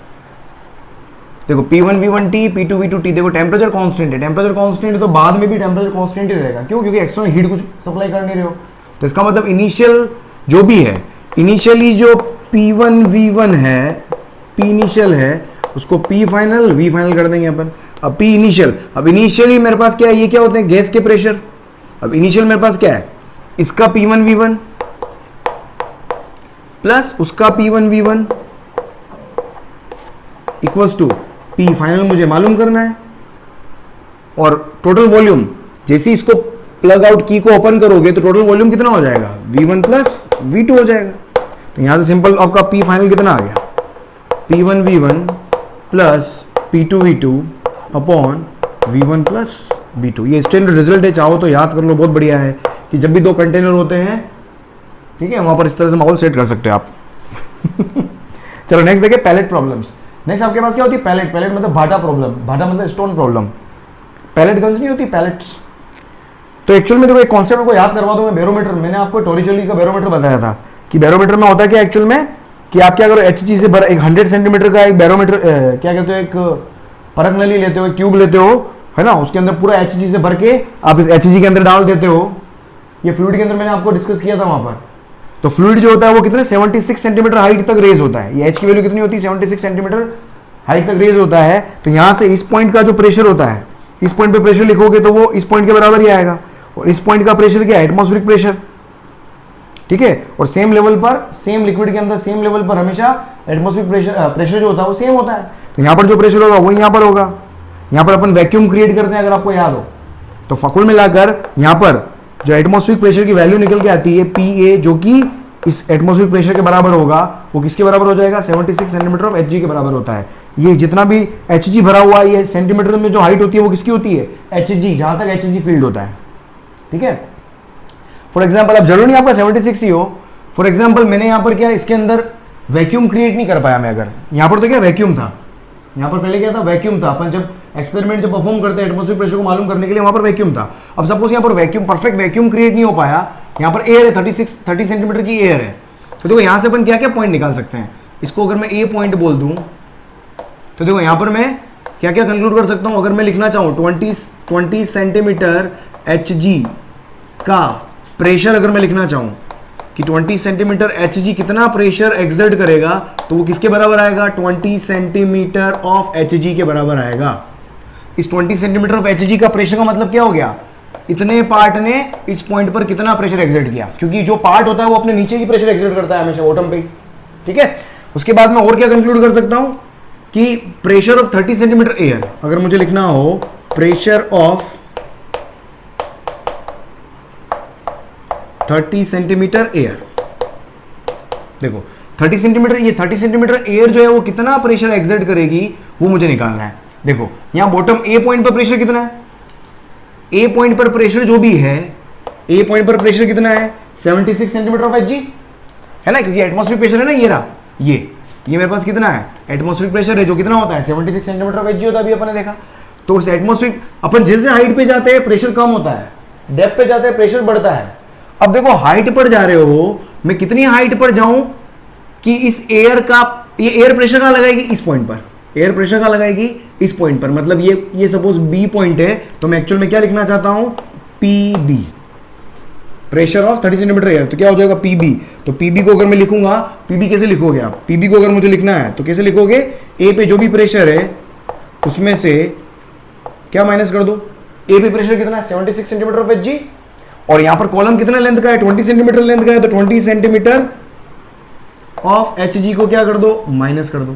देखो P1 V1T, P2 V2T, देखो टेम्परेचर कांस्टेंट है, टेम्परेचर कांस्टेंट है तो बाद में भी टेम्परेचर कांस्टेंट ही रहेगा, क्यों, क्योंकि एक्सटर्नल हीट कुछ सप्लाई कर नहीं रहे हो। तो इसका मतलब इनिशियल जो भी है, इनिशियली जो P1 V1 है, P इनिशियल है, उसको P फाइनल V फाइनल कर देंगे अपन। अब P इनिशियल, अब इनिशियली मेरे पास क्या है, ये क्या होते हैं, गैस के प्रेशर। अब इनिशियल मेरे पास क्या है, इसका P1 V1 प्लस उसका P1 V1 equals to P final मुझे मालूम करना है, और टोटल वॉल्यूम, जैसे इसको प्लग आउट की को ओपन करोगे तो टोटल वॉल्यूम कितना हो जाएगा, V1 प्लस V2 हो जाएगा। तो यहां से सिंपल आपका पी फाइनल कितना आ गया, P1V1 plus P2V2 upon V1 plus V2। ये स्टैंडर्ड रिजल्ट है, चाहो तो याद कर लो, बहुत बढ़िया है कि जब भी दो कंटेनर होते हैं, ठीक है, वहां पर इस तरह से माहौल सेट कर सकते हैं आप। चलो नेक्स्ट देखिए पैलेट प्रॉब्लम्स। नेक्स्ट आपके पास क्या होती है, पैलेट। पैलेट मतलब भाटा प्रॉब्लम, भाटा मतलब स्टोन प्रॉब्लम। पैलेट गन्स नहीं होती, पैलेट्स। तो एक्चुअल में देखो एक कॉन्सेप्ट को याद करवा दूं मैं, बैरोमीटर। मैंने आपको टोरिचोली का बैरोमीटर बताया था कि बैरोमीटर में होता है क्या एक्चुअल में, कि आप क्या करो, HG से भर एक 100 सेंटीमीटर का एक बैरोमीटर, क्या कहते हो, एक परख नली लेते हो, एक ट्यूब लेते हो, है ना, उसके अंदर पूरा HG से भर के आप इस HG के अंदर डाल देते हो। ये फ्लूइड के अंदर मैंने आपको डिस्कस किया था वहां पर। तो फ्लूइड जो होता है वो कितने 76 सेंटीमीटर हाइट तक रेज होता है। ये H की वैल्यू कितनी होती है, 76 सेंटीमीटर हाइट तक रेज होता है। तो यहां से इस पॉइंट का जो प्रेशर होता है, इस पॉइंट पे प्रेशर लिखोगे तो वो इस पॉइंट के बराबर ही आएगा। और इस पॉइंट का प्रेशर क्या है, एटमॉस्फेरिक प्रेशर, ठीक है। और सेम लेवल पर, सेम लिक्विड के अंदर सेम लेवल पर हमेशा एटमॉस्फेरिक प्रेशर जो होता है वो सेम होता है। तो यहां पर जो प्रेशर होगा वो यहां पर होगा। यहां पर अपन वैक्यूम क्रिएट करते हैं, अगर आपको याद हो तो। फकुल मिलाकर यहां पर जो एटमॉस्फेरिक प्रेशर की वैल्यू निकल के आती है PA, जो कि इस एटमॉस्फेरिक प्रेशर के बराबर होगा, वो किसके बराबर हो जाएगा, 76 सेंटीमीटर ऑफ Hg के बराबर होता है। ये जितना भी Hg भरा हुआ है, ये सेंटीमीटर में जो हाइट होती है वो किसकी होती है, Hg, जहां तक Hg फील्ड होता है, ठीक है। फॉर एग्जाम्पल, अब जरूर नहीं आपका 76 ही हो। फॉर एग्जाम्पल मैंने यहां पर क्या, इसके अंदर वैक्यूम क्रिएट नहीं कर पाया मैं। अगर यहां पर तो क्या वैक्यूम था, यहां पर पहले क्या था, वैक्यूम था। अपन जब एक्सपेरिमेंट जब परफॉर्म करते हैं एटमॉस्फेरिक प्रेशर को मालूम करने के लिए, वहां पर वैक्यूम था। अब सपोज यहां पर वैक्यूम, परफेक्ट वैक्यूम क्रिएट नहीं हो पाया, यहां पर एयर है, 30 सेंटीमीटर की एयर है। तो देखो यहां से अपन क्या क्या पॉइंट निकाल सकते हैं। इसको अगर मैं ए पॉइंट बोल दूं तो देखो यहां पर मैं क्या क्या कंक्लूड कर सकता हूं। अगर मैं लिखना चाहूं 20 सेंटीमीटर Hg का प्रेशर, अगर मैं लिखना चाहूं कि 20 सेंटीमीटर Hg कितना प्रेशर एक्सर्ट करेगा, तो वो किसके बराबर आएगा, 20 सेंटीमीटर ऑफ Hg के बराबर आएगा। इस 20 सेंटीमीटर ऑफ Hg का प्रेशर का मतलब क्या हो गया, इतने पार्ट ने इस पॉइंट पर कितना प्रेशर एक्सर्ट किया, क्योंकि जो पार्ट होता है वो अपने नीचे ही प्रेशर एक्सर्ट करता है हमेशा, बॉटम पे, ठीक है। उसके बाद मैं और क्या कंक्लूड कर सकता हूं कि प्रेशर ऑफ 30 सेंटीमीटर एयर, अगर मुझे लिखना हो प्रेशर ऑफ 30 सेंटीमीटर एयर, देखो 30 सेंटीमीटर, ये 30 सेंटीमीटर एयर जो है वो कितना प्रेशर एक्सर्ट करेगी वो मुझे निकालना है। देखो यहां बॉटम ए पॉइंट पर प्रेशर कितना है, ए पॉइंट पर प्रेशर जो भी है, ए पॉइंट पर प्रेशर कितना है, 76 सेंटीमीटर ऑफ Hg, है ना, क्योंकि एटमॉस्फेरिक प्रेशर है ना, ये रहा, ये मेरे पास कितना है, एटमॉस्फेरिक प्रेशर है, जो कितना होता है 76 सेंटीमीटर ऑफ Hg होता है, अभी अपन ने देखा। तो उस एटमॉस्फेरिक, अपन जैसे हाइट पे जाते हैं प्रेशर कम होता है, डेप्थ पे जाते हैं प्रेशर बढ़ता है। अब देखो हाइट पर जा रहे हो, मैं कितनी हाइट पर जाऊं कि इस एयर का, ये एयर प्रेशर कहां लगाएगी, इस पॉइंट पर, एयर प्रेशर कहां लगाएगी, इस पॉइंट पर। मतलब ये सपोज बी पॉइंट है, तो मैं एक्चुअल में क्या लिखना चाहता हूं, PB, pressure of 30 centimetre air, तो क्या हो जाएगा PB। तो PB को अगर मैं लिखूंगा, PB कैसे लिखोगे आप, PB को अगर मुझे लिखना है तो कैसे लिखोगे, ए पे जो भी प्रेशर है उसमें से क्या माइनस कर दो, ए पे प्रेशर कितना है 76 सेंटीमीटर ऑफ Hg, और यहां पर कॉलम कितना लेंथ का है 20 सेंटीमीटर लेंथ का है, तो 20 सेंटीमीटर ऑफ Hg को क्या कर दो, माइनस कर दो।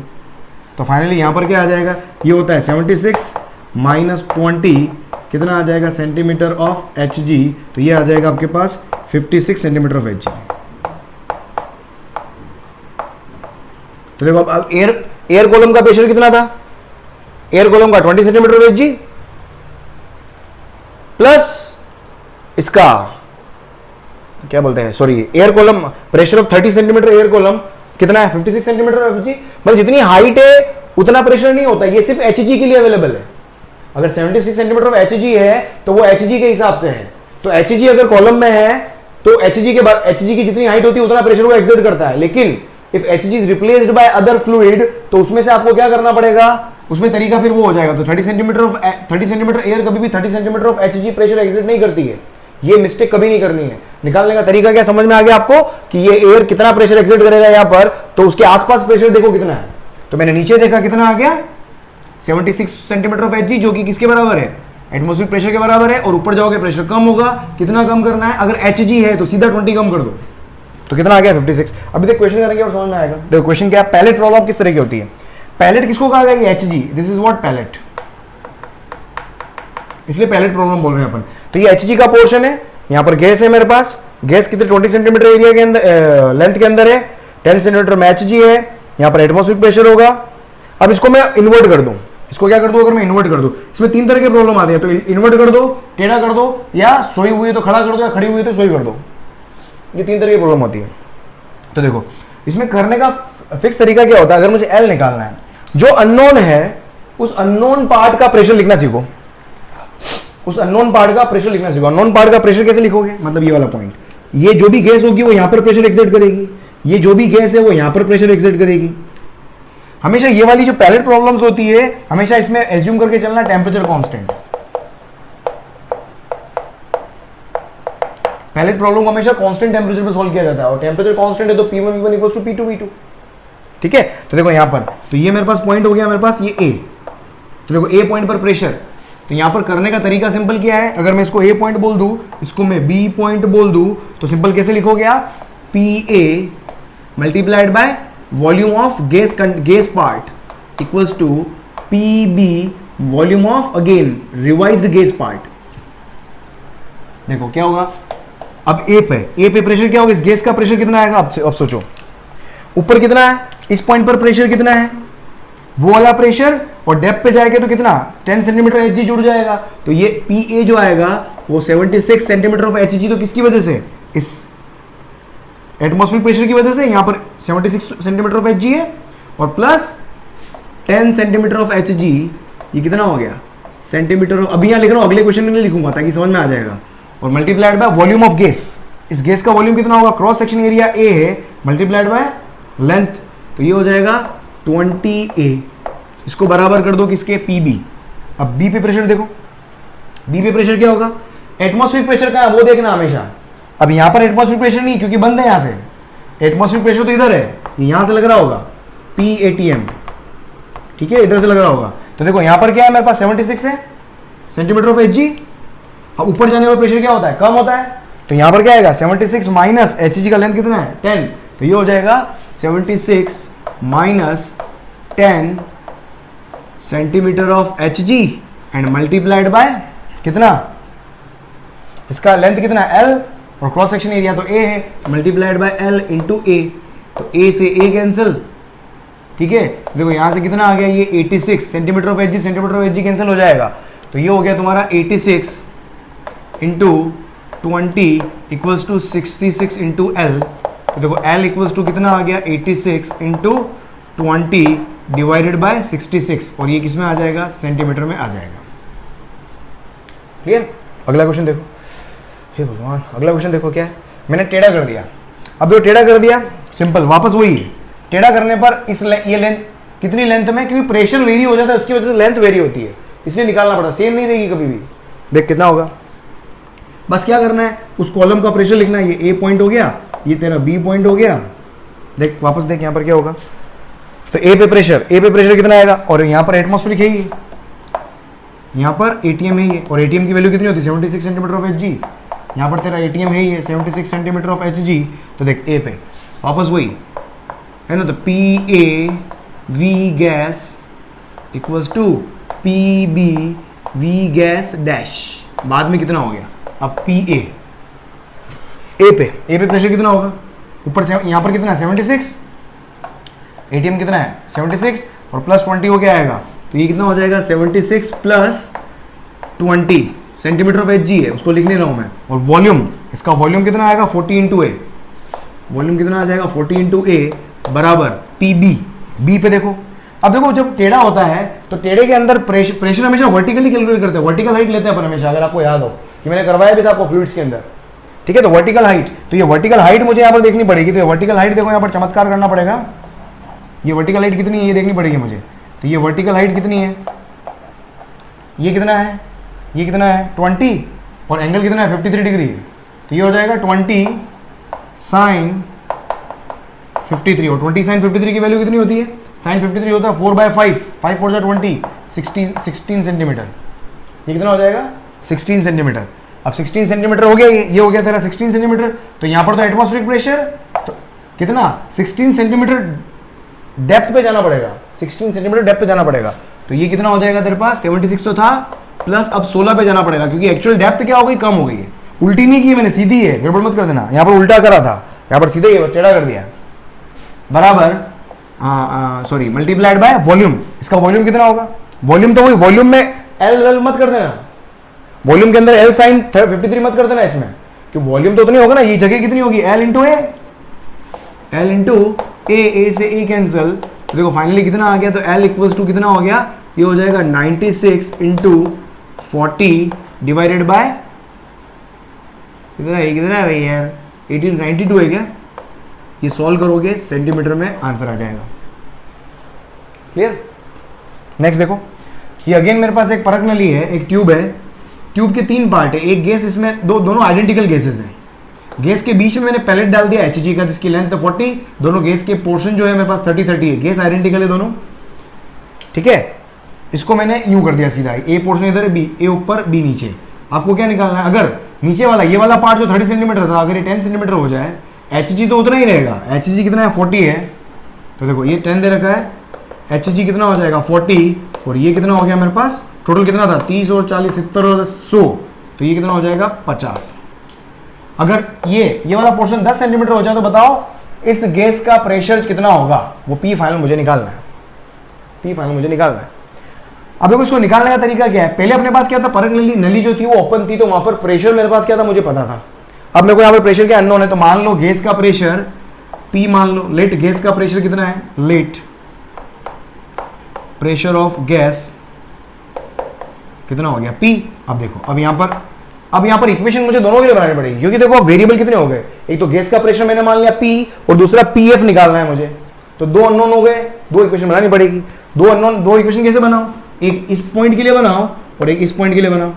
तो फाइनली यहां पर क्या आ जाएगा, ये होता है 76 माइनस 20 कितना आ जाएगा, सेंटीमीटर ऑफ Hg, तो ये आ जाएगा आपके पास 56 सेंटीमीटर ऑफ Hg। तो देखो अब एयर कॉलम का प्रेशर कितना था, एयर कॉलम का 20 सेंटीमीटर ऑफ Hg प्लस इसका क्या बोलते हैं, sorry, air column pressure of 30 centimetre air column कितना है 56 सेंटीमीटर ऑफ Hg। मतलब जितनी हाइट है उतना प्रेशर नहीं होता, ये सिर्फ Hg के लिए अवेलेबल है। अगर 76 सेंटीमीटर ऑफ Hg है तो वो Hg के हिसाब से है। तो Hg अगर कॉलम में है तो Hg के बाद Hg की जितनी हाइट होती है उतना प्रेशर वो एक्सर्ट करता है। लेकिन if Hg is replaced by other fluid, तो उसमें से आपको क्या करना पड़ेगा, उसमें तरीका फिर वो हो जाएगा। तो 30 सेंटीमीटर एयर कभी भी 30 centimetre of Hg pressure exert नहीं करती है, ये मिस्टेक कभी नहीं करनी है। निकालने का तरीका क्या समझ में आ गया आपको कि ये एयर कितना प्रेशर एक्सर्ट करेगा यहां पर, तो उसके आसपास प्रेशर देखो कितना है। तो मैंने नीचे देखा कितना आ गया 76 सेंटीमीटर ऑफ Hg, जो कि किसके बराबर है, एटमॉस्फेरिक प्रेशर के बराबर है। और ऊपर जाओगे प्रेशर कम होगा, कितना कम करना है, अगर Hg है तो सीधा 20 कम कर दो, तो कितना आ गया 56। अभी तक क्वेश्चन करेंगे और समझ में आएगा। देखो क्वेश्चन क्या है, पैलेट प्रॉब्लम किस तरह की होती है। पैलेट किसको कहा गया, ये Hg, this is what pellet, इसलिए पैलेट प्रॉब्लम बोल रहे हैं अपन। तो ये Hg का पोर्शन है, यहां पर गैस है मेरे पास, गैस कितने 20 सेंटीमीटर एरिया के अंदर लेंथ के अंदर है, 10 सेंटीमीटर में एच जी है, यहां पर एटमॉस्फेरिक प्रेशर होगा। अब इसको मैं इन्वर्ट कर दूं, इसको क्या कर दूं, अगर मैं इन्वर्ट कर दूं, इसमें 3 तरह के प्रॉब्लम आते हैं, तो इन्वर्ट कर दो, टेढ़ा कर दो, या सोई हुई है तो खड़ा कर दो, या खड़ी हुई है तो सोई कर दो। ये 3 तरह की प्रॉब्लम होती है। तो देखो इसमें करने का फिक्स तरीका क्या होता है, अगर मुझे एल निकालना है, जो अननोन है उस अननोन पार्ट का प्रेशर लिखना सीखो, उस अननोन पार्ट का प्रेशर लिखना सीखो। अननोन पार्ट का प्रेशर कैसे लिखोगे, मतलब ये वाला पॉइंट, ये जो भी गैस होगी वो यहां पर प्रेशर एक्सर्ट करेगी, ये जो भी गैस है वो यहां पर प्रेशर एक्सर्ट करेगी। हमेशा ये वाली जो पैलेट प्रॉब्लम्स होती है, हमेशा इसमें एज्यूम करके चलना टेम्परेचर कांस्टेंट। पैलेट प्रॉब्लम को हमेशा कांस्टेंट टेम्परेचर पे सॉल्व किया जाता है, और टेम्परेचर कांस्टेंट है तो P1 V1 equals to P2 V2। ठीक है, तो देखो यहां पर, तो ये मेरे पास पॉइंट हो गया, मेरे पास ये A, तो देखो A पॉइंट पर प्रेशर, तो यहां पर करने का तरीका सिंपल क्या है, अगर मैं इसको A पॉइंट बोल दूं, इसको मैं B पॉइंट बोल दूं, तो सिंपल कैसे लिखोगे आप, PA multiplied by volume of gas part equals to PB volume of again revised gas part. देखो क्या होगा, अब A पे प्रेशर क्या होगा, इस गैस का प्रेशर कितना आएगा, अब सोचो ऊपर कितना है, इस पॉइंट पर प्रेशर कितना है, वो वाला प्रेशर, और डेप्थ पे जाएगा तो कितना 10 सेंटीमीटर एचजी जुड़ जाएगा, तो ये PA जो आएगा वो 76 सेंटीमीटर ऑफ एचजी, तो किसकी वजह से, इस एटमॉस्फेरिक प्रेशर की वजह से, यहां पर 76 सेंटीमीटर ऑफ एचजी है, और प्लस 10 सेंटीमीटर ऑफ एचजी, ये कितना हो गया सेंटीमीटर, अभी यहां लिख रहा हूं, अगले क्वेश्चन में नहीं लिखूंगा ताकि समझ में आ जाएगा, और multiplied by volume of gas, इस गैस का वॉल्यूम कितना होगा, क्रॉस सेक्शन एरिया A है, मल्टीप्लाइड बाय लेंथ, तो ये हो जाएगा 20A। इसको बराबर कर दो किसके, PB। अब B पे प्रेशर देखो, B पे प्रेशर क्या होगा, एटमॉस्फेरिक प्रेशर का है वो देखना हमेशा। अब यहां पर एटमॉस्फेरिक प्रेशर नहीं, क्योंकि बंद है यहां से, एटमॉस्फेरिक प्रेशर तो इधर है, यहां से लग रहा होगा PATM, ठीक है, इधर से लग रहा होगा। तो देखो यहां पर क्या है, मेरे पास 76 है सेंटीमीटर ऑफ एचजी। अब ऊपर जाने पर प्रेशर क्या होता है, कम होता है, तो यहां पर क्या आएगा 76 माइनस एचजी का लेंथ कितना है 10, तो ये हो जाएगा 76 minus 10 centimetre of Hg and multiplied by कितना, इसका लेंथ कितना है L, और क्रॉस सेक्शन एरिया तो A है, multiplied by L into A, तो A से A कैंसिल, ठीक है, तो देखो यहां से कितना आ गया, ये 86 centimetre of Hg, centimetre of Hg cancel हो जाएगा, तो ये हो गया तुम्हारा 86 into 20 equals to 66 into L, तो देखो L इक्वल्स टू कितना आ गया 86 इंटू 20 डिवाइडेड बाय 66, और ये किस में आ जाएगा, सेंटीमीटर में आ जाएगा। क्लियर, अगला क्वेश्चन देखो, हे भगवान, अगला क्वेश्चन देखो क्या है, मैंने टेढ़ा कर दिया, अब देखो टेढ़ा कर दिया, सिंपल वापस वही है, टेढ़ा करने पर इस ये लेंथ कितनी लेंथ में, क्योंकि प्रेशर वेरी हो जाता है उसकी वजह से लेंथ वेरी होती है, इसलिए निकालना पड़ता, सेम नहीं रहेगी कभी भी। देख कितना होगा, बस क्या करना है, उस कॉलम का प्रेशर लिखना है, ये A पॉइंट हो गया, ये तेरा B पॉइंट हो गया, देख वापस देख यहाँ पर क्या होगा, तो A पे प्रेशर कितना आएगा, और यहाँ पर एटमॉस्फेरिक है ही, यहाँ पर ATM है ही, और ATM की वैल्यू कितनी होती है 76 सेंटीमीटर ऑफ एचजी, यहाँ पर तेरा ATM है ही है 76 सेंटीमीटर ऑफ एचजी, तो देख A पे वापस वही है ना, तो PA V gas equals to PB V gas dash, बाद में कितना हो गया, अब PA A पे प्रेशर कितना होगा, ऊपर से यहाँ पर कितना है 76, ATM कितना है 76, और प्लस 20 हो क्या आएगा, तो ये कितना हो जाएगा 76 प्लस 20 सेंटीमीटर ऑफ एचजी है, उसको लिख नहीं रहा हूँ मैं, और वॉल्यूम, इसका वॉल्यूम कितना आएगा 40 इंटू A, वॉल्यूम कितना आ जाएगा 40 इंटू A बराबर PB। B पे देखो, अब देखो जब टेढ़ा होता है तो टेढ़े के अंदर प्रेशर हमेशा वर्टिकली कैलकुलेट करते हैं, वर्टिकल हाइट लेते हैं अपन हमेशा, अगर आपको याद हो कि मैंने करवाया भी था आपको फ्लूइड्स के अंदर, ठीक है, तो वर्टिकल हाइट, तो ये वर्टिकल हाइट मुझे यहाँ पर देखनी पड़ेगी, तो ये वर्टिकल हाइट देखो यहाँ पर चमत्कार करना पड़ेगा, ये वर्टिकल हाइट कितनी है ये देखनी पड़ेगी मुझे, तो ये वर्टिकल हाइट कितनी है, ये कितना है, ये कितना है 20, और एंगल कितना है 53 डिग्री है, तो ये हो जाएगा 20 साइन 53, और 20 साइन 53 की वैल्यू कितनी होती है, साइन 53 होता है 4/5, 5 4 20, 16 सेंटीमीटर, ये कितना हो जाएगा 16 सेंटीमीटर। अब 16 सेंटीमीटर हो गया, ये हो गया तेरा 16 सेंटीमीटर, तो यहाँ पर तो एटमॉस्फेरिक प्रेशर तो कितना 16 सेंटीमीटर डेप्थ पे जाना पड़ेगा, 16 सेंटीमीटर डेप्थ पे जाना पड़ेगा, तो ये कितना हो जाएगा तेरे पास 76 तो था, प्लस अब 16 पे जाना पड़ेगा, क्योंकि एक्चुअल डेप्थ क्या हो गई, कम हो गई है, उल्टी नहीं की मैंने, सीधी है, गड़बड़ मत कर देना, यहाँ पर उल्टा करा था, यहाँ पर सीधे ही बस टेढ़ा कर दिया, बराबर सॉरी मल्टीप्लाइड बाय वॉल्यूम। इसका वॉल्यूम कितना होगा? वॉल्यूम तो वही, वॉल्यूम में एल मत कर देना, वॉल्यूम के अंदर एल साइन 53 मत कर देना इसमें, कि वॉल्यूम तो नहीं होगा ना, ये जगह कितनी होगी? एल इंटू ए, एल इंटू ए से ए कैंसिल, तो देखो फाइनली कितना आ गया? तो एल इक्वल्स टू कितना हो गया? ये हो जाएगा 96 इंटू 40 डिवाइडेड बाय कितना है भाई यार? 1892 है क्या? ये सॉल्व करोगे सेंटीमीटर में आंसर आ जाएगा। क्लियर? नेक्स्ट देखो, ये अगेन मेरे पास एक परख नली है, एक ट्यूब है, ट्यूब के 3 पार्ट है, एक गैस, इसमें दोनों आइडेंटिकल गैसेस हैं। गैस के बीच में मैंने पैलेट डाल दिया Hg का, जिसकी लेंथ है 40, दोनों गैस के पोर्शन जो है मेरे पास 30-30 है, गैस आइडेंटिकल है दोनों, ठीक है। इसको मैंने यूं कर दिया सीधा, ए पोर्शन इधर है, बी, ए ऊपर बी नीचे। आपको क्या निकालना है? अगर नीचे वाला ये वाला पार्ट जो 30 सेंटीमीटर था, अगर ये 10 सेंटीमीटर हो जाए, Hg तो उतना ही रहेगा, Hg कितना है? 40 है, तो देखो ये 10 दे रखा है, Hg कितना हो जाएगा? 40, और ये कितना हो गया मेरे पास? टोटल कितना था? 30 और 40 70 और 100, तो ये कितना हो जाएगा? 50। अगर ये वाला पोर्शन 10 सेंटीमीटर हो जाए तो बताओ इस गैस का प्रेशर कितना होगा? वो पी फाइनल मुझे निकालना है, पी फाइनल मुझे निकालना है। अब देखो इसको निकालने का तरीका क्या है? पहले अपने पास क्या था? परख नली जो थी वो ओपन थी, तो वहां पर प्रेशर मेरे पास क्या था? मुझे पता था। अब मेरे को यहाँ पर प्रेशर क्या अननोन है, तो मान लो गैस का प्रेशर पी, मान लो लेट गैस का प्रेशर कितना है? लेट प्रेशर ऑफ गैस कितना हो गया? पी। अब देखो, अब यहाँ पर इक्वेशन मुझे दोनों के लिए बनानी पड़ेगी, क्योंकि देखो वेरिएबल कितने हो गए? एक तो गैस का प्रेशर मैंने मान लिया पी, और दूसरा पीएफ निकालना है मुझे, तो 2 अननोन हो गए, 2 इक्वेशन बनानी पड़ेगी। 2 अननोन, 2 इक्वेशन कैसे बनाओ? एक इस पॉइंट के लिए बनाओ और एक इस पॉइंट के लिए बनाओ।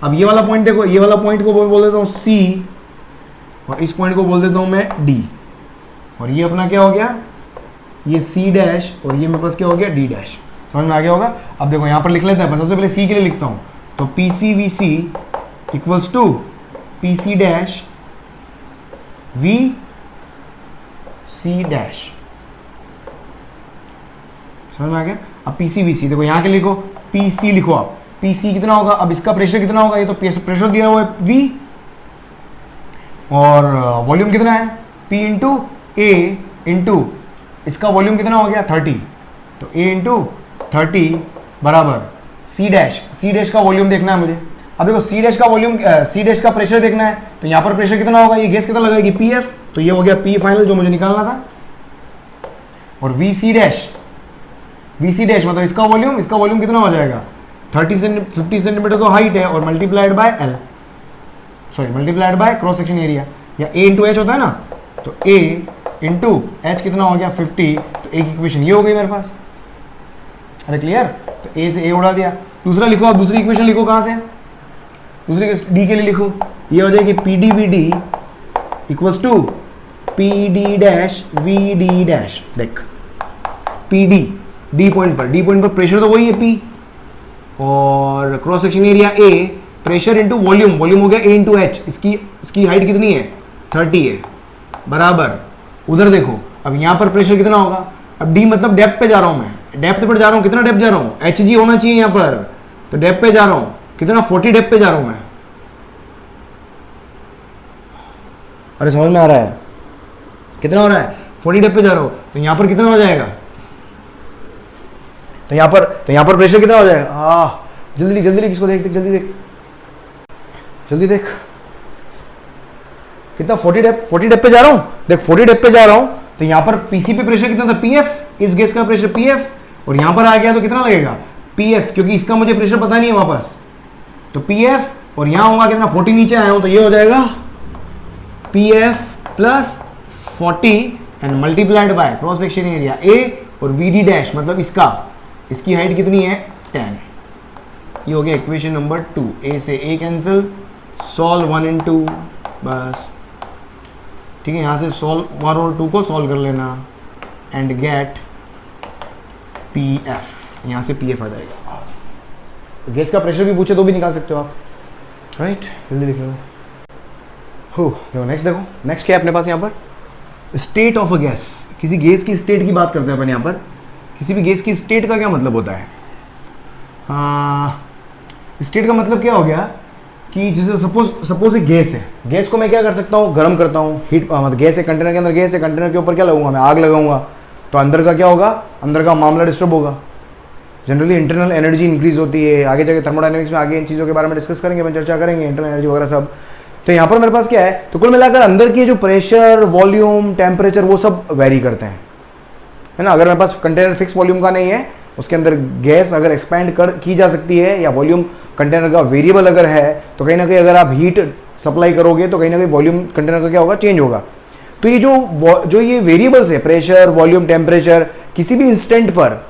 अब ये वाला पॉइंट देखो, ये वाला पॉइंट को बोल देता हूँ सी, और इस पॉइंट को बोल देता हूँ मैं डी, और ये अपना क्या हो गया? ये सी डैश, और ये मेरे पास क्या हो गया? D dash. समझ में आ गया होगा? अब देखो यहाँ पर लिख लेते हैं, सबसे पहले सी के लिए लिखता हूँ, तो P C V C equals to P C dash V C dash. समझ में आ गया? अब पी सी वी सी देखो यहाँ के लिखो, पी सी लिखो आप, पी सी कितना होगा? अब इसका प्रेशर कितना होगा? ये तो प्रेशर दिया हुआ है वी, और वॉल्यूम कितना है? पी इंटू ए इंटू इसका वॉल्यूम कितना हो गया? 30, तो ए इंटू 30 बराबर सी डैश का वॉल्यूम देखना है मुझे। अब देखो सी डैश का वॉल्यूम, सी डैश का प्रेशर देखना है, तो यहाँ पर प्रेशर कितना होगा? ये गैस कितना लगाएगी? पी एफ, तो ये हो गया पी फाइनल जो मुझे निकालना था। और वी सी डैश मतलब इसका वॉल्यूम कितना हो जाएगा? 50 सेंटीमीटर तो हाइट है, और multiplied by L, sorry multiplied by cross section area, या ए इंटू एच होता है ना, तो ए इंटू एच कितना हो गया? 50, तो एक इक्वेशन ये हो गई मेरे पास। अरे क्लियर? तो ए से ए उड़ा दिया। दूसरा लिखो, अब दूसरी इक्वेशन लिखो, कहाँ से? दूसरी डी के लिए लिखो, ये हो जाएगी P D V D equals to P D dash V D dash. देख पी डी पॉइंट पर प्रेशर तो वही है पी, और cross section area A, pressure into volume हो गया ए इंटू एच। इसकी हाइट कितनी है? 30 है, बराबर उधर देखो, अब यहाँ पर प्रेशर कितना होगा? अब डी मतलब डेप्थ पे जा रहा हूँ मैं, डेप्थ पर जा रहा हूँ, कितना डेप्थ जा रहा हूँ? एच जी होना चाहिए यहाँ पर, तो डेप्थ पे जा रहा हूँ, कितना? 40 डेप्थ पे जा रहा हूँ मैं। अरे समझ में आ रहा है? कितना हो रहा है? 40 डेप्थ पे जा रहा हूँ, तो यहाँ पर कितना हो जाएगा? तो यहाँ पर प्रेशर कितना हो जाएगा? जल्दी लिख इसको, देख जल्दी देख कितना? 40 डेप्थ पे जा रहा हूँ, देख 40 डेप्थ पे जा रहा हूँ, तो यहाँ पर पीसी पे प्रेशर कितना था? पीएफ, इस गैस का प्रेशर पीएफ, और यहाँ पर आ गया तो कितना लगेगा? पीएफ, क्योंकि इसका मुझे प्रेशर पता नहीं है वापस, तो पीएफ, और यहाँ होगा कितना? 40 नीचे आया हूँ, तो ये हो जाएगा PF plus 40 and multiplied by cross section area ए, और वी डी डैश मतलब इसकी हाइट कितनी है? 10। ये हो गया इक्वेशन नंबर 2। ए से ए कैंसिल, सॉल्व 1 and 2, बस ठीक है। यहाँ से सॉल्व 1 और 2 को सॉल्व कर लेना, एंड गेट पी एफ, यहाँ से पी एफ आ जाएगा। गैस का प्रेशर भी पूछे तो भी निकाल सकते हो आप, राइट? जल्दी लिख लो। हो देखो नेक्स्ट क्या है अपने पास? यहाँ पर स्टेट ऑफ अ गैस, किसी गैस की स्टेट की बात करते हैं अपन यहाँ पर। किसी भी गैस की स्टेट का क्या मतलब होता है? स्टेट का मतलब क्या हो गया कि जैसे सपोज एक गैस है, गैस को मैं क्या कर सकता हूँ, गर्म करता हूँ, हीट मतलब गैस है, कंटेनर के अंदर गैस है, कंटेनर के ऊपर क्या लगाऊंगा मैं, आग लगाऊंगा, तो अंदर का क्या होगा, अंदर का मामला डिस्टर्ब होगा, जनरली इंटरनल एनर्जी इंक्रीज होती है। आगे जाके थर्मोडायनेमिक्स में आगे इन चीज़ों के बारे में डिस्कस करेंगे, मैं चर्चा करेंगे इंटरनल एनर्जी वगैरह सब। तो यहाँ पर मेरे पास क्या है, तो कुल मिलाकर अंदर की जो प्रेशर, वॉल्यूम, टेम्परेचर वो सब वेरी करते हैं, है ना। अगर मेरे पास कंटेनर फिक्स वॉल्यूम का नहीं है, उसके अंदर गैस अगर एक्सपैंड की जा सकती है, या वॉल्यूम कंटेनर का वेरिएबल अगर है, तो कहीं ना कहीं अगर आप हीट सप्लाई करोगे तो कहीं ना कहीं वॉल्यूम कंटेनर का क्या होगा, चेंज होगा। तो ये जो ये वेरिएबल्स है, प्रेशर, वॉल्यूम, टेम्परेचर, किसी भी इंस्टेंट पर,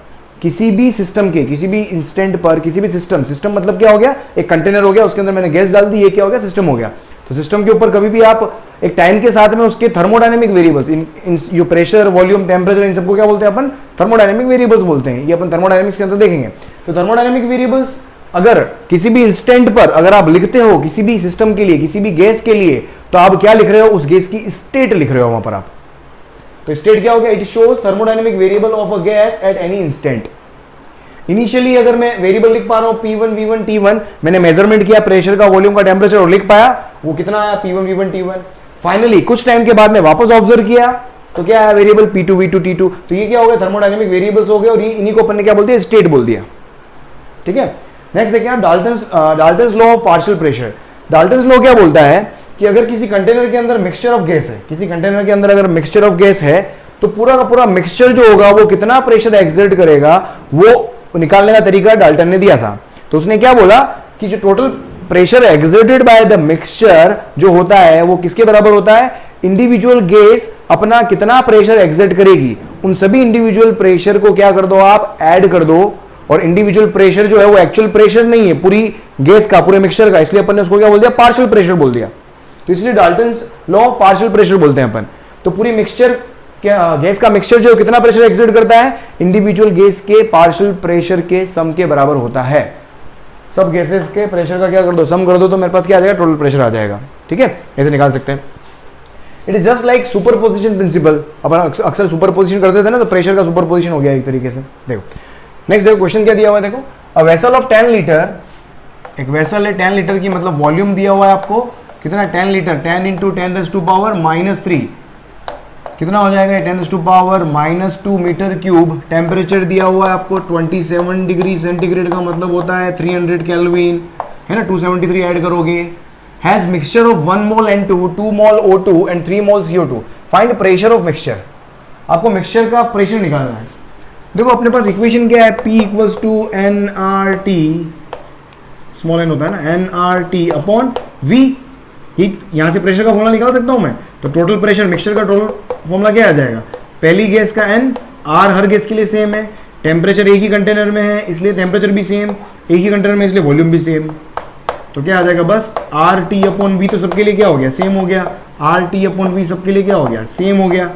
किसी भी सिस्टम के, किसी भी इंस्टेंट पर, किसी भी सिस्टम मतलब क्या हो गया, एक कंटेनर हो गया, उसके अंदर मैंने गैस डाल दी, ये क्या हो गया, सिस्टम हो गया। तो सिस्टम के ऊपर कभी भी आप एक टाइम के साथ में उसके थर्मोडायनेमिक वेरिएबल्स, इन जो प्रेशर, वॉल्यूम, टेम्परेचर, इन सबको क्या बोलते हैं अपन, थर्मोडायनेमिक वेरिएबल्स बोलते हैं। ये अपन थर्मोडायनेमिक्स के अंदर देखेंगे। तो थर्मोडायनेमिक वेरिएबल्स अगर किसी भी इंस्टेंट पर अगर आप लिखते हो, किसी भी सिस्टम के लिए, किसी भी गैस के लिए, तो आप क्या लिख रहे हो, उस गैस की स्टेट लिख रहे हो वहां पर आप। तो स्टेट क्या हो गया, it shows thermodynamic variable of a gas at any instant. Initially अगर मैं वेरिएबल लिख पा रहा हूं P1 V1 T1, मैंने मेजरमेंट किया प्रेशर का, वॉल्यूम का, टेम्परेचर और लिख पाया, वो कितना आया P1 V1 T1। फाइनली कुछ टाइम के बाद में वापस ऑब्जर्व किया तो क्या आया, वेरिएबल P2 V2 T2। तो ये क्या हो गया, थर्मोडायनेमिक वेरिएबल्स हो गए, और इन्हीं को अपन ने क्या बोल दिया, स्टेट बोल दिया। ठीक है, नेक्स्ट देखिए आप Dalton's law of partial pressure. Dalton's law क्या बोलता है कि अगर किसी कंटेनर के अंदर मिक्सचर ऑफ गैस है, किसी कंटेनर के अंदर अगर मिक्सचर ऑफ गैस है, तो पूरा का पूरा मिक्सचर जो होगा वो कितना प्रेशर एक्सर्ट करेगा, वो निकालने का तरीका डाल्टन ने दिया था। तो उसने क्या बोला कि जो total pressure exerted by the mixture जो होता है वो किसके बराबर होता है, इंडिविजुअल गैस अपना कितना प्रेशर एक्सर्ट करेगी, उन सभी इंडिविजुअल प्रेशर को क्या कर दो आप, ऐड कर दो। और इंडिविजुअल प्रेशर जो है वो एक्चुअल प्रेशर नहीं है पूरी गैस का, पूरे मिक्सचर का, इसलिए अपन ने उसको क्या बोल दिया, पार्शियल प्रेशर बोल दिया। तो इसलिए Dalton's law of partial pressure बोलते हैं अपन। तो पूरी मिक्सचर क्या, गैस का मिक्सचर जो कितना प्रेशर एक्सर्ट करता है, इंडिविजुअल गैस के पार्शियल प्रेशर के सम के बराबर होता है। सब गैसेस के प्रेशर का क्या कर दो, सम कर दो, तो मेरे पास क्या आ जाएगा, टोटल प्रेशर आ जाएगा। ठीक है, ऐसे निकाल सकते हैं। It is just like superposition principle. अपन अक्सर सुपरपोजिशन करते थे ना, तो प्रेशर का सुपरपोजिशन हो गया एक तरीके से। देखो नेक्स्ट देखो क्वेश्चन क्या दिया हुआ है, देखो अ वेसल ऑफ 10 लीटर, एक वेसल है 10 लीटर की, मतलब वॉल्यूम दिया हुआ है आपको कितना, 10 लीटर, 10 इंटू 10⁻⁻³ कितना हो जाएगा, 10⁻⁻² मीटर क्यूब। टेम्परेचर दिया हुआ है आपको 27 डिग्री सेंटीग्रेड का मतलब होता है 300 केल्विन, है ना, 273 ऐड करोगे। Has mixture of 1 mole N2, 2 mole O2 and 3 mole CO2। Find pressure of mixture. आपको मिक्सचर का प्रेशर निकालना है। देखो अपने पास इक्वेशन क्या है, P = nRT, स्मॉल n होता है ना, nRT अपॉन V। यहां से प्रेशर का फॉर्मूला निकाल सकता हूं मैं। तो टोटल प्रेशर मिक्सचर का टोटल फॉर्मूला क्या आ जाएगा, पहली गैस का N, R हर गैस के लिए सेम है, टेम्परेचर एक ही कंटेनर में है इसलिए टेम्परेचर भी सेम, एक ही कंटेनर में इसलिए वॉल्यूम भी सेम। तो क्या आ जाएगा, बस RT अपॉन V तो सबके लिए क्या हो गया, सेम हो गया। RT अपॉन V सबके लिए क्या हो गया, सेम हो गया।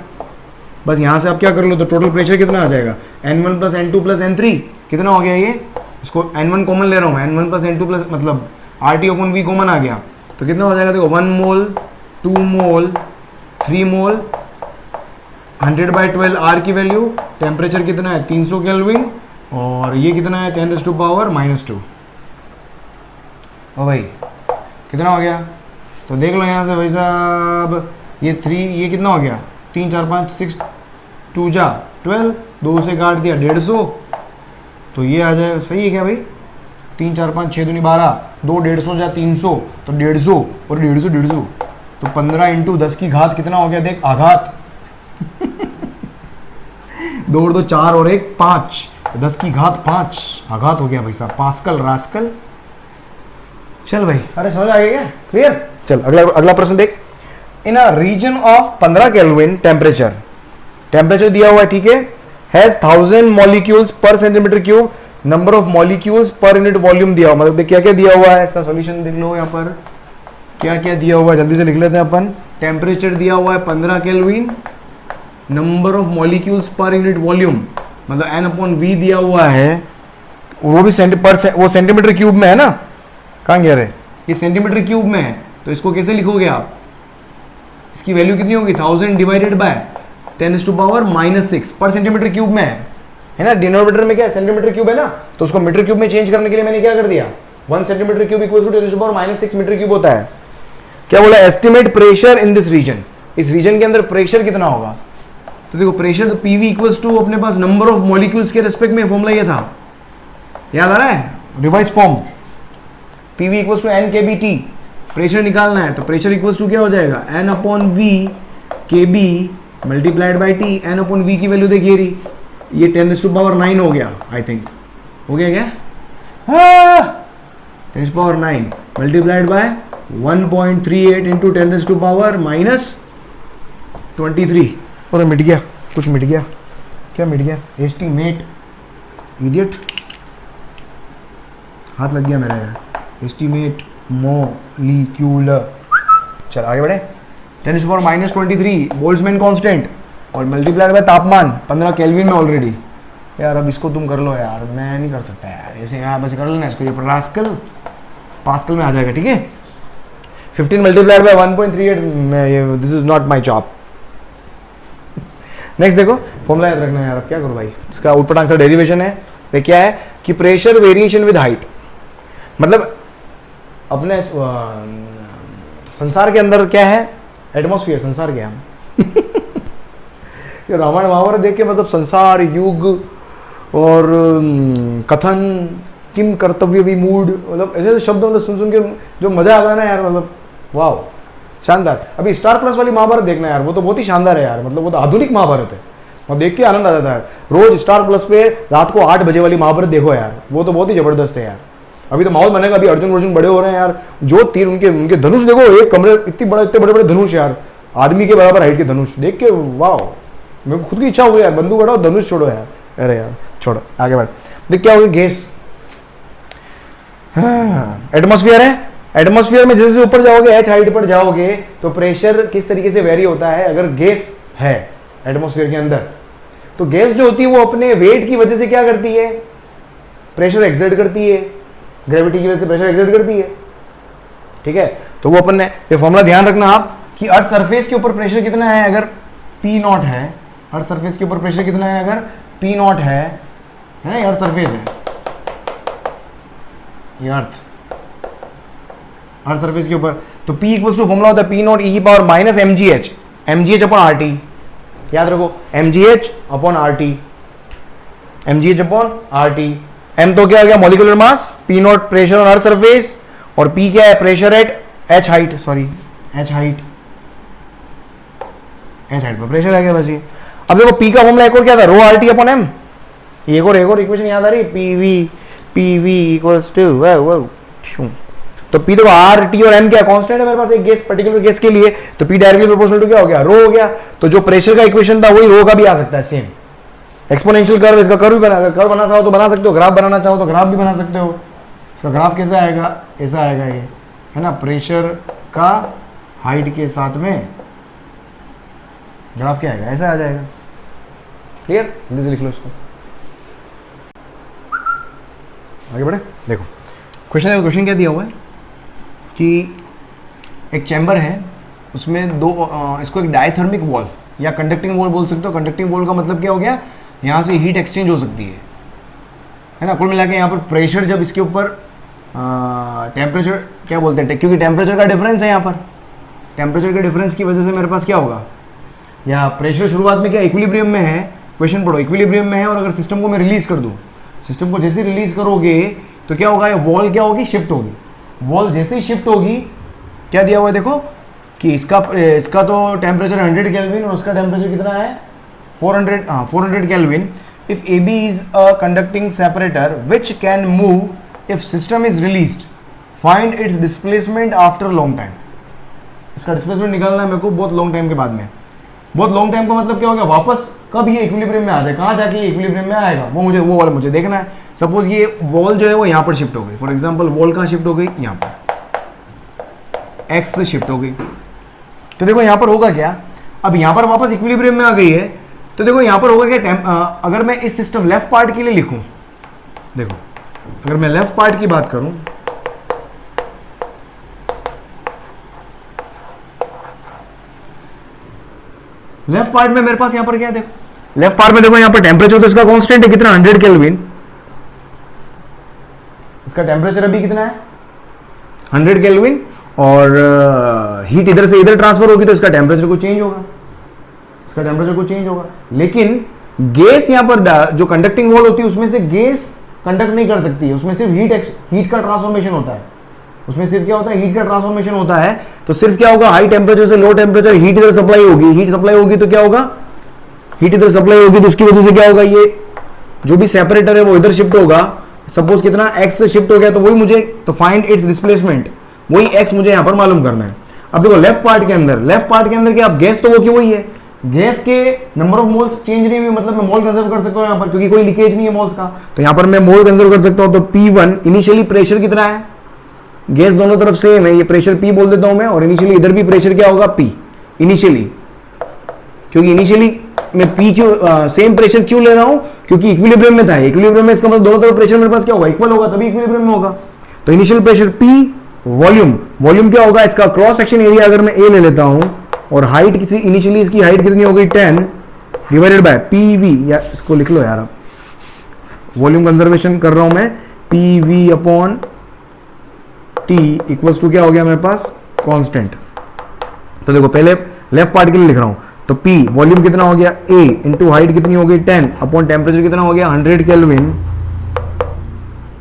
बस यहां से आप क्या कर लो, तो टोटल प्रेशर कितना आ जाएगा, N1 + N2 + N3 कितना हो गया, ये इसको N1 कॉमन ले रहा हूं मैं, N1 + N2 + मतलब RT अपॉन V कॉमन आ गया, तो कितना हो जाएगा, देखो 1 मोल, 2 मोल, 3 मोल, 100/12 R की वैल्यू, टेम्परेचर कितना है 300 केल्विन, और ये कितना है 10⁻⁻²। ओ भाई कितना हो गया, तो देख लो यहाँ से भाई साहब, ये 3, ये कितना हो गया, 3 4 5 6 2 जा 12, 2 से काट दिया 150, तो ये आ जाए, सही है क्या भाई, 3 4 5 6 दूनी 12, 2 150 जा 300, तो 150 और 150, तो 15 × 10 की घात कितना हो गया, देख आघात 2 और 2 4 और 1 5, 10 की घात 5 आघात हो गया भाई साहब, पास्कल रास्कल। चल भाई, अरे समझ आ गया क्या, क्लियर। चल अगला प्रश्न देख। इन a reason of 15 kelvin temperature दिया हुआ है, ठीक है, हैज 1000 मॉलिक्यूल्स पर centimetre cube, number of molecules per unit volume दिया हुआ, मतलब क्या क्या दिया हुआ है, इसका सॉल्यूशन देख लो यहाँ पर क्या क्या दिया हुआ है, जल्दी से लिख लेते हैं अपन। टेम्परेचर दिया हुआ है 15 kelvin, number of molecules per unit volume मतलब N/V दिया हुआ है, वो भी वो सेंटीमीटर क्यूब में है ना, कहाँ गया रे, ये सेंटीमीटर क्यूब में है, तो इसको कैसे लिखोगे आप, इसकी वैल्यू कितनी होगी, 1000 डिवाइडेड बाय 10⁻⁻6 पर सेंटीमीटर क्यूब में है ना, डिनोमिनेटर में क्या है, सेंटीमीटर क्यूब है ना, तो उसको मीटर क्यूब में चेंज करने के लिए मैंने क्या कर दिया, 1 centimetre cube equal to 10⁻⁻⁶ metre cube होता है। क्या बोला? Estimate pressure in this region, इस रीजन के अंदर प्रेशर कितना होगा। तो देखो प्रेशर तो पीवी इक्वल्स टू अपने पास नंबर ऑफ मॉलिक्यूल्स के रेस्पेक्ट में फॉर्मूला ये था, याद आ रहा है? Revise form PV equals to N K B T, pressure निकालना है तो प्रेशर इक्वल्स टू क्या हो जाएगा, N upon V K B multiplied by T. N upon V की वैल्यू देखिए रही, ये 10⁻⁹ हो गया, आई थिंक हो गया क्या, 10⁻⁹ मल्टीप्लाइड बाय 1.38 इंटू 10⁻⁻23। और मिट गया, कुछ मिट गया, क्या मिट गया? एस्टीमेट, इडियट, हाथ लग गया मेरा यार। एस्टीमेट मोलिक्यूलर, चल आगे बढ़े। 10⁻⁻23 बोल्ट्जमैन कांस्टेंट और मल्टीप्लाइड बाय तापमान 15 केल्विन में ऑलरेडी। यार अब इसको तुम कर लो यार, मैं नहीं कर सकता यार, ऐसे यहाँ बस कर लेना इसको, ये पास्कल में आ जाएगा, ठीक है। 15 multiplied by 1.38, this is not my job. Next देखो फॉर्मूला याद रखना है यार, अब क्या करो भाई, इसका आउटपुट आंसर डेरिवेशन है। ये क्या है कि प्रेशर वेरिएशन विद हाइट, मतलब अपने संसार के अंदर क्या है, एटमॉस्फेयर, संसार क्या है ये रामायण महाभारत देख के मतलब संसार, युग और कथन, किम कर्तव्य विमूढ़, मतलब ऐसे शब्द मतलब सुन सुन के जो मजा आता है ना यार, मतलब वाह शानदार। अभी स्टार प्लस वाली महाभारत देखना यार, वो तो बहुत ही शानदार है यार, मतलब वो तो आधुनिक महाभारत है और देख के आनंद आ जाता है। रोज स्टार प्लस पे रात को 8 बजे वाली महाभारत देखो यार, वो तो बहुत ही जबरदस्त है यार। अभी तो माहौल बनेगा, अभी अर्जुन बड़े हो रहे हैं यार, जो तीर उनके धनुष देखो, एक कमरे इतने बड़े बड़े धनुष यार, आदमी के बराबर हाइट के धनुष देख के वाह, मेरे को खुद की इच्छा हुई यार, बंदूक उठाओ धनुष छोड़ो यार। अरे यार छोड़ो, आगे बढ़। देख क्या होगी, गैस, एटमॉस्फेयर है, एटमॉस्फेयर में जैसे ऊपर जाओगे, एच हाइट पर जाओगे तो प्रेशर किस तरीके से वेरी होता है। अगर गैस है एटमॉस्फेयर के अंदर तो गैस जो होती है वो अपने वेट की वजह से क्या करती है, प्रेशर एक्सर्ट करती है, ग्रेविटी की वजह से प्रेशर एक्सर्ट करती है, ठीक है। तो वो अपन ने ये फॉर्मूला ध्यान रखना आप कि अर्थ सरफेस के ऊपर प्रेशर कितना है, अगर P नॉट है, अर्थ सरफेस के ऊपर प्रेशर कितना है, अगर P नॉट है ना, अर्थ सरफेस है, ये अर्थ सरफेस के ऊपर, तो P इक्वल्स टू फॉर्मूला होता है P नॉट ई की power minus mgh, mgh upon RT, याद रखो mgh upon RT, mgh upon RT। m तो क्या हो गया, molecular mass, P not pressure on earth surface, और P क्या है, pressure at h height, sorry h height पर प्रेशर आ गया बस ये। अब देखो P का फॉर्मूला एक और क्या था, रो RT अपॉन m, एक और इक्वेशन याद आ रही है, PV इक्वल्स टू, तो P देखो R T और M क्या कांस्टेंट है मेरे पास एक गैस, पर्टिकुलर गैस के लिए, तो P डायरेक्टली प्रोपोर्शनल टू क्या हो गया, रो हो गया। तो जो प्रेशर का इक्वेशन था वही रो का भी आ सकता है, सेम एक्सपोनेंशियल कर्व, इसका कर्व भी कर्व बनाना चाहो तो बना सकते हो, ग्राफ बनाना चाहो तो ग्राफ भी बना सकते हो। इसका ग्राफ कैसा आएगा, ऐसा आएगा ये, है ना, प्रेशर का हाइट के साथ में ग्राफ क्या आएगा, ऐसा आ जाएगा। क्लियर, जल्दी से लिख लो इसको, आगे बढ़े। देखो क्वेश्चन क्या दिया हुआ है कि एक चैम्बर है, उसमें दो इसको एक डायथर्मिक वॉल या कंडक्टिंग वॉल बोल सकते हो। कंडक्टिंग वॉल का मतलब क्या हो गया, यहाँ से हीट एक्सचेंज हो सकती है ना। कुल मिला के यहाँ पर प्रेशर जब इसके ऊपर टेम्परेचर क्या बोलते हैं, क्योंकि टेम्परेचर का डिफरेंस है, यहाँ पर टेम्परेचर के डिफरेंस की वजह से मेरे पास क्या होगा, यहाँ प्रेशर शुरुआत में क्या इक्विलिब्रियम में है, क्वेश्चन पढ़ो, इक्विलिब्रियम में है, और अगर सिस्टम को मैं रिलीज कर दूँ, सिस्टम को जैसे रिलीज करोगे तो क्या होगा, ये वॉल क्या होगी, शिफ्ट होगी। वॉल जैसे ही शिफ्ट होगी, क्या दिया हुआ है देखो कि इसका तो टेम्परेचर 100 केल्विन और उसका टेम्परेचर कितना है 400 kelvin. If AB is a conducting separator which can move if system is released, find its displacement after long time. इसका डिस्प्लेसमेंट निकालना है मेरे को बहुत लॉन्ग टाइम के बाद में। बहुत लॉन्ग टाइम का मतलब क्या हो गया, वापस कब ये इक्विलिब्रियम में आ जाए, कहाँ जाके ये इक्विलिब्रियम में आएगा, वो वाला मुझे देखना है। सपोज ये वॉल जो है वो यहाँ पर शिफ्ट हो गई, फॉर एग्जांपल वॉल कहाँ शिफ्ट हो गई, यहाँ पर एक्स से शिफ्ट हो गई, तो देखो यहाँ पर होगा क्या, अब यहाँ पर वापस इक्विलिब्रियम में आ गई है, तो देखो यहाँ पर होगा क्या, अगर मैं इस सिस्टम लेफ्ट पार्ट के लिए लिखूं, देखो अगर मैं लेफ्ट पार्ट की बात करूं, लेफ्ट पार्ट में मेरे पास यहाँ पर क्या है, देखो लेफ्ट पार्ट में देखो यहाँ पर टेम्परेचर तो इसका कांस्टेंट है कितना, 100 केल्विन, इसका टेम्परेचर अभी कितना है 100 केल्विन, और हीट इधर से इधर ट्रांसफर होगी तो इसका टेम्परेचर को चेंज होगा, इसका टेम्परेचर को चेंज होगा। लेकिन गैस यहां पर जो कंडक्टिंग वॉल होती है उसमें से गैस कंडक्ट नहीं कर सकती है, उसमें सिर्फ हीट का ट्रांसफॉर्मेशन होता है, उसमें सिर्फ क्या होता है, हीट का ट्रांसफॉर्मेशन होता है। तो सिर्फ क्या होगा, हाई टेम्परेचर से लो टेम्परेचर हीट इधर सप्लाई होगी, हीट सप्लाई होगी तो क्या होगा, हीट इधर सप्लाई होगी तो उसकी वजह से क्या होगा, ये जो भी सेपरेटर है वो इधर शिफ्ट होगा। सपोज कितना x से शिफ्ट हो गया तो वही मुझे, तो फाइंड इट्स डिस्प्लेसमेंट, वही x मुझे यहां पर मालूम करना है। अब देखो लेफ्ट पार्ट के अंदर क्या, अब गैस तो वो की वही है, गैस के नंबर ऑफ मोल्स चेंज नहीं हुई, मतलब मैं मोल कंजर्व कर सकता हूं यहां पर, क्योंकि कोई लीकेज नहीं है मोल्स का, तो यहां पर मैं मोल कंजर्व कर सकता हूं। तो P1 इनिशियली प्रेशर कितना है, गैस दोनों तरफ सेम है, ये प्रेशर P बोल देता हूं मैं, और इनिशियली इधर भी प्रेशर क्या होगा P इनिशियली, क्योंकि इनिशियली मैं P क्यों सेम प्रेशर क्यों ले रहा हूं, क्योंकि इक्विलिब्रियम में था, इक्विलिब्रियम में इसका मतलब दोनों तरफ प्रेशर मेरे पास क्या होगा, इक्वल होगा, तभी इक्विलिब्रियम में होगा। तो इनिशियल प्रेशर P, वॉल्यूम क्या होगा, इसका क्रॉस सेक्शन एरिया अगर मैं A ले लेता हूं, और हाइट किसी इनिशियली इसकी हाइट कितनी हो गई 10 डिवाइडेड बाय PV, या इसको लिख लो यार, अब वॉल्यूम कंजर्वेशन कर रहा हूं मैं, PV upon T equals to क्या हो गया मेरे पास, कांस्टेंट। तो देखो पहले लेफ्ट पार्ट के लिए लिख रहा हूं, तो P वॉल्यूम कितना हो गया A इंटू हाइट कितनी हो गई 10 अपॉन टेम्परेचर कितना हो गया 100 केल्विन,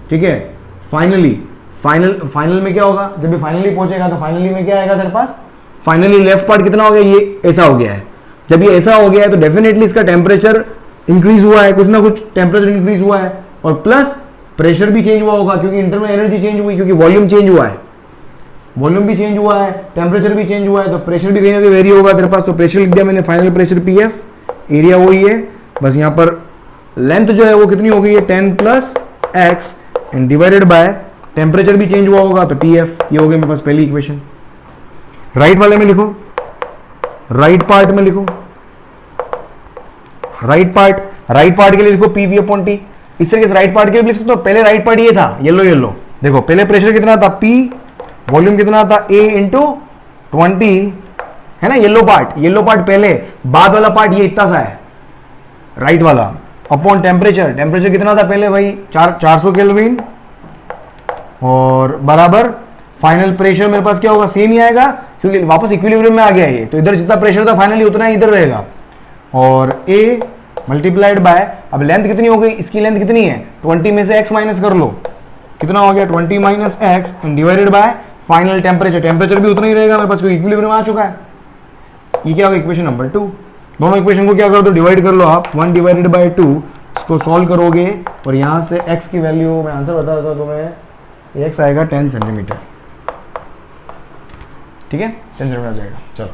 ठीक है। फाइनल में क्या होगा, जब भी फाइनली पहुंचेगा तो फाइनली में क्या आएगा तेरे पास, फाइनली लेफ्ट पार्ट कितना हो गया, ये ऐसा हो गया है। जब ये ऐसा हो गया है तो डेफिनेटली इसका टेम्परेचर इंक्रीज हुआ है, कुछ ना कुछ टेम्परेचर इंक्रीज हुआ है, और प्लस प्रेशर भी चेंज हुआ होगा, क्योंकि इंटरनल एनर्जी चेंज हुई, क्योंकि वॉल्यूम चेंज हुआ है, वॉल्यूम भी चेंज हुआ है, टेम्परेचर भी चेंज हुआ है, तो प्रेशर भी कहीं ना कहीं वेरी होगा तेरे पास। तो प्रेशर लिख दिया मैंने, फाइनल प्रेशर PF, एरिया वही है, बस यहाँ पर लेंथ जो है वो कितनी हो गई है 10 plus x and divided by temperature भी चेंज हुआ होगा तो TF, ये हो गई मेरे पास पहली इक्वेशन। राइट वाले में लिखो, राइट पार्ट में लिखो, राइट पार्ट के लिए लिखो PV अपॉन T। इस तरीके से राइट पार्ट के लिए लिख सकते हो। पहले राइट पार्ट ये था येलो, देखो पहले प्रेशर कितना था P, वॉल्यूम कितना था A इंटू 20, है ना, येलो पार्ट पहले, बाद वाला पार्ट ये इतना सा है राइट वाला, अपॉन टेम्परेचर कितना था पहले भाई 400 केल्विन, और बराबर फाइनल प्रेशर मेरे पास क्या होगा, सेम ही आएगा, क्योंकि वापस इक्विलिब्रियम में आ गया ये, तो इधर जितना प्रेशर था फाइनली उतना ही इधर रहेगा, और A मल्टीप्लाइड बाय, अब लेंथ कितनी हो गई, इसकी लेंथ कितनी है 20 में से x माइनस कर लो, कितना हो गया 20 minus x divided by final temperature भी उतना ही रहेगा मेरे पास, क्योंकि इक्विलिब्रियम आ चुका है। ये क्या होगा इक्वेशन नंबर 2। दोनों इक्वेशन को क्या कर दो, डिवाइड कर लो आप, 1 डिवाइडेड बाय 2, इसको सॉल्व करोगे और यहां से x की वैल्यू, मैं आंसर बता देता हूं तुम्हें, x आएगा 10 सेंटीमीटर, ठीक है 10 सेंटीमीटर आ जाएगा। चलो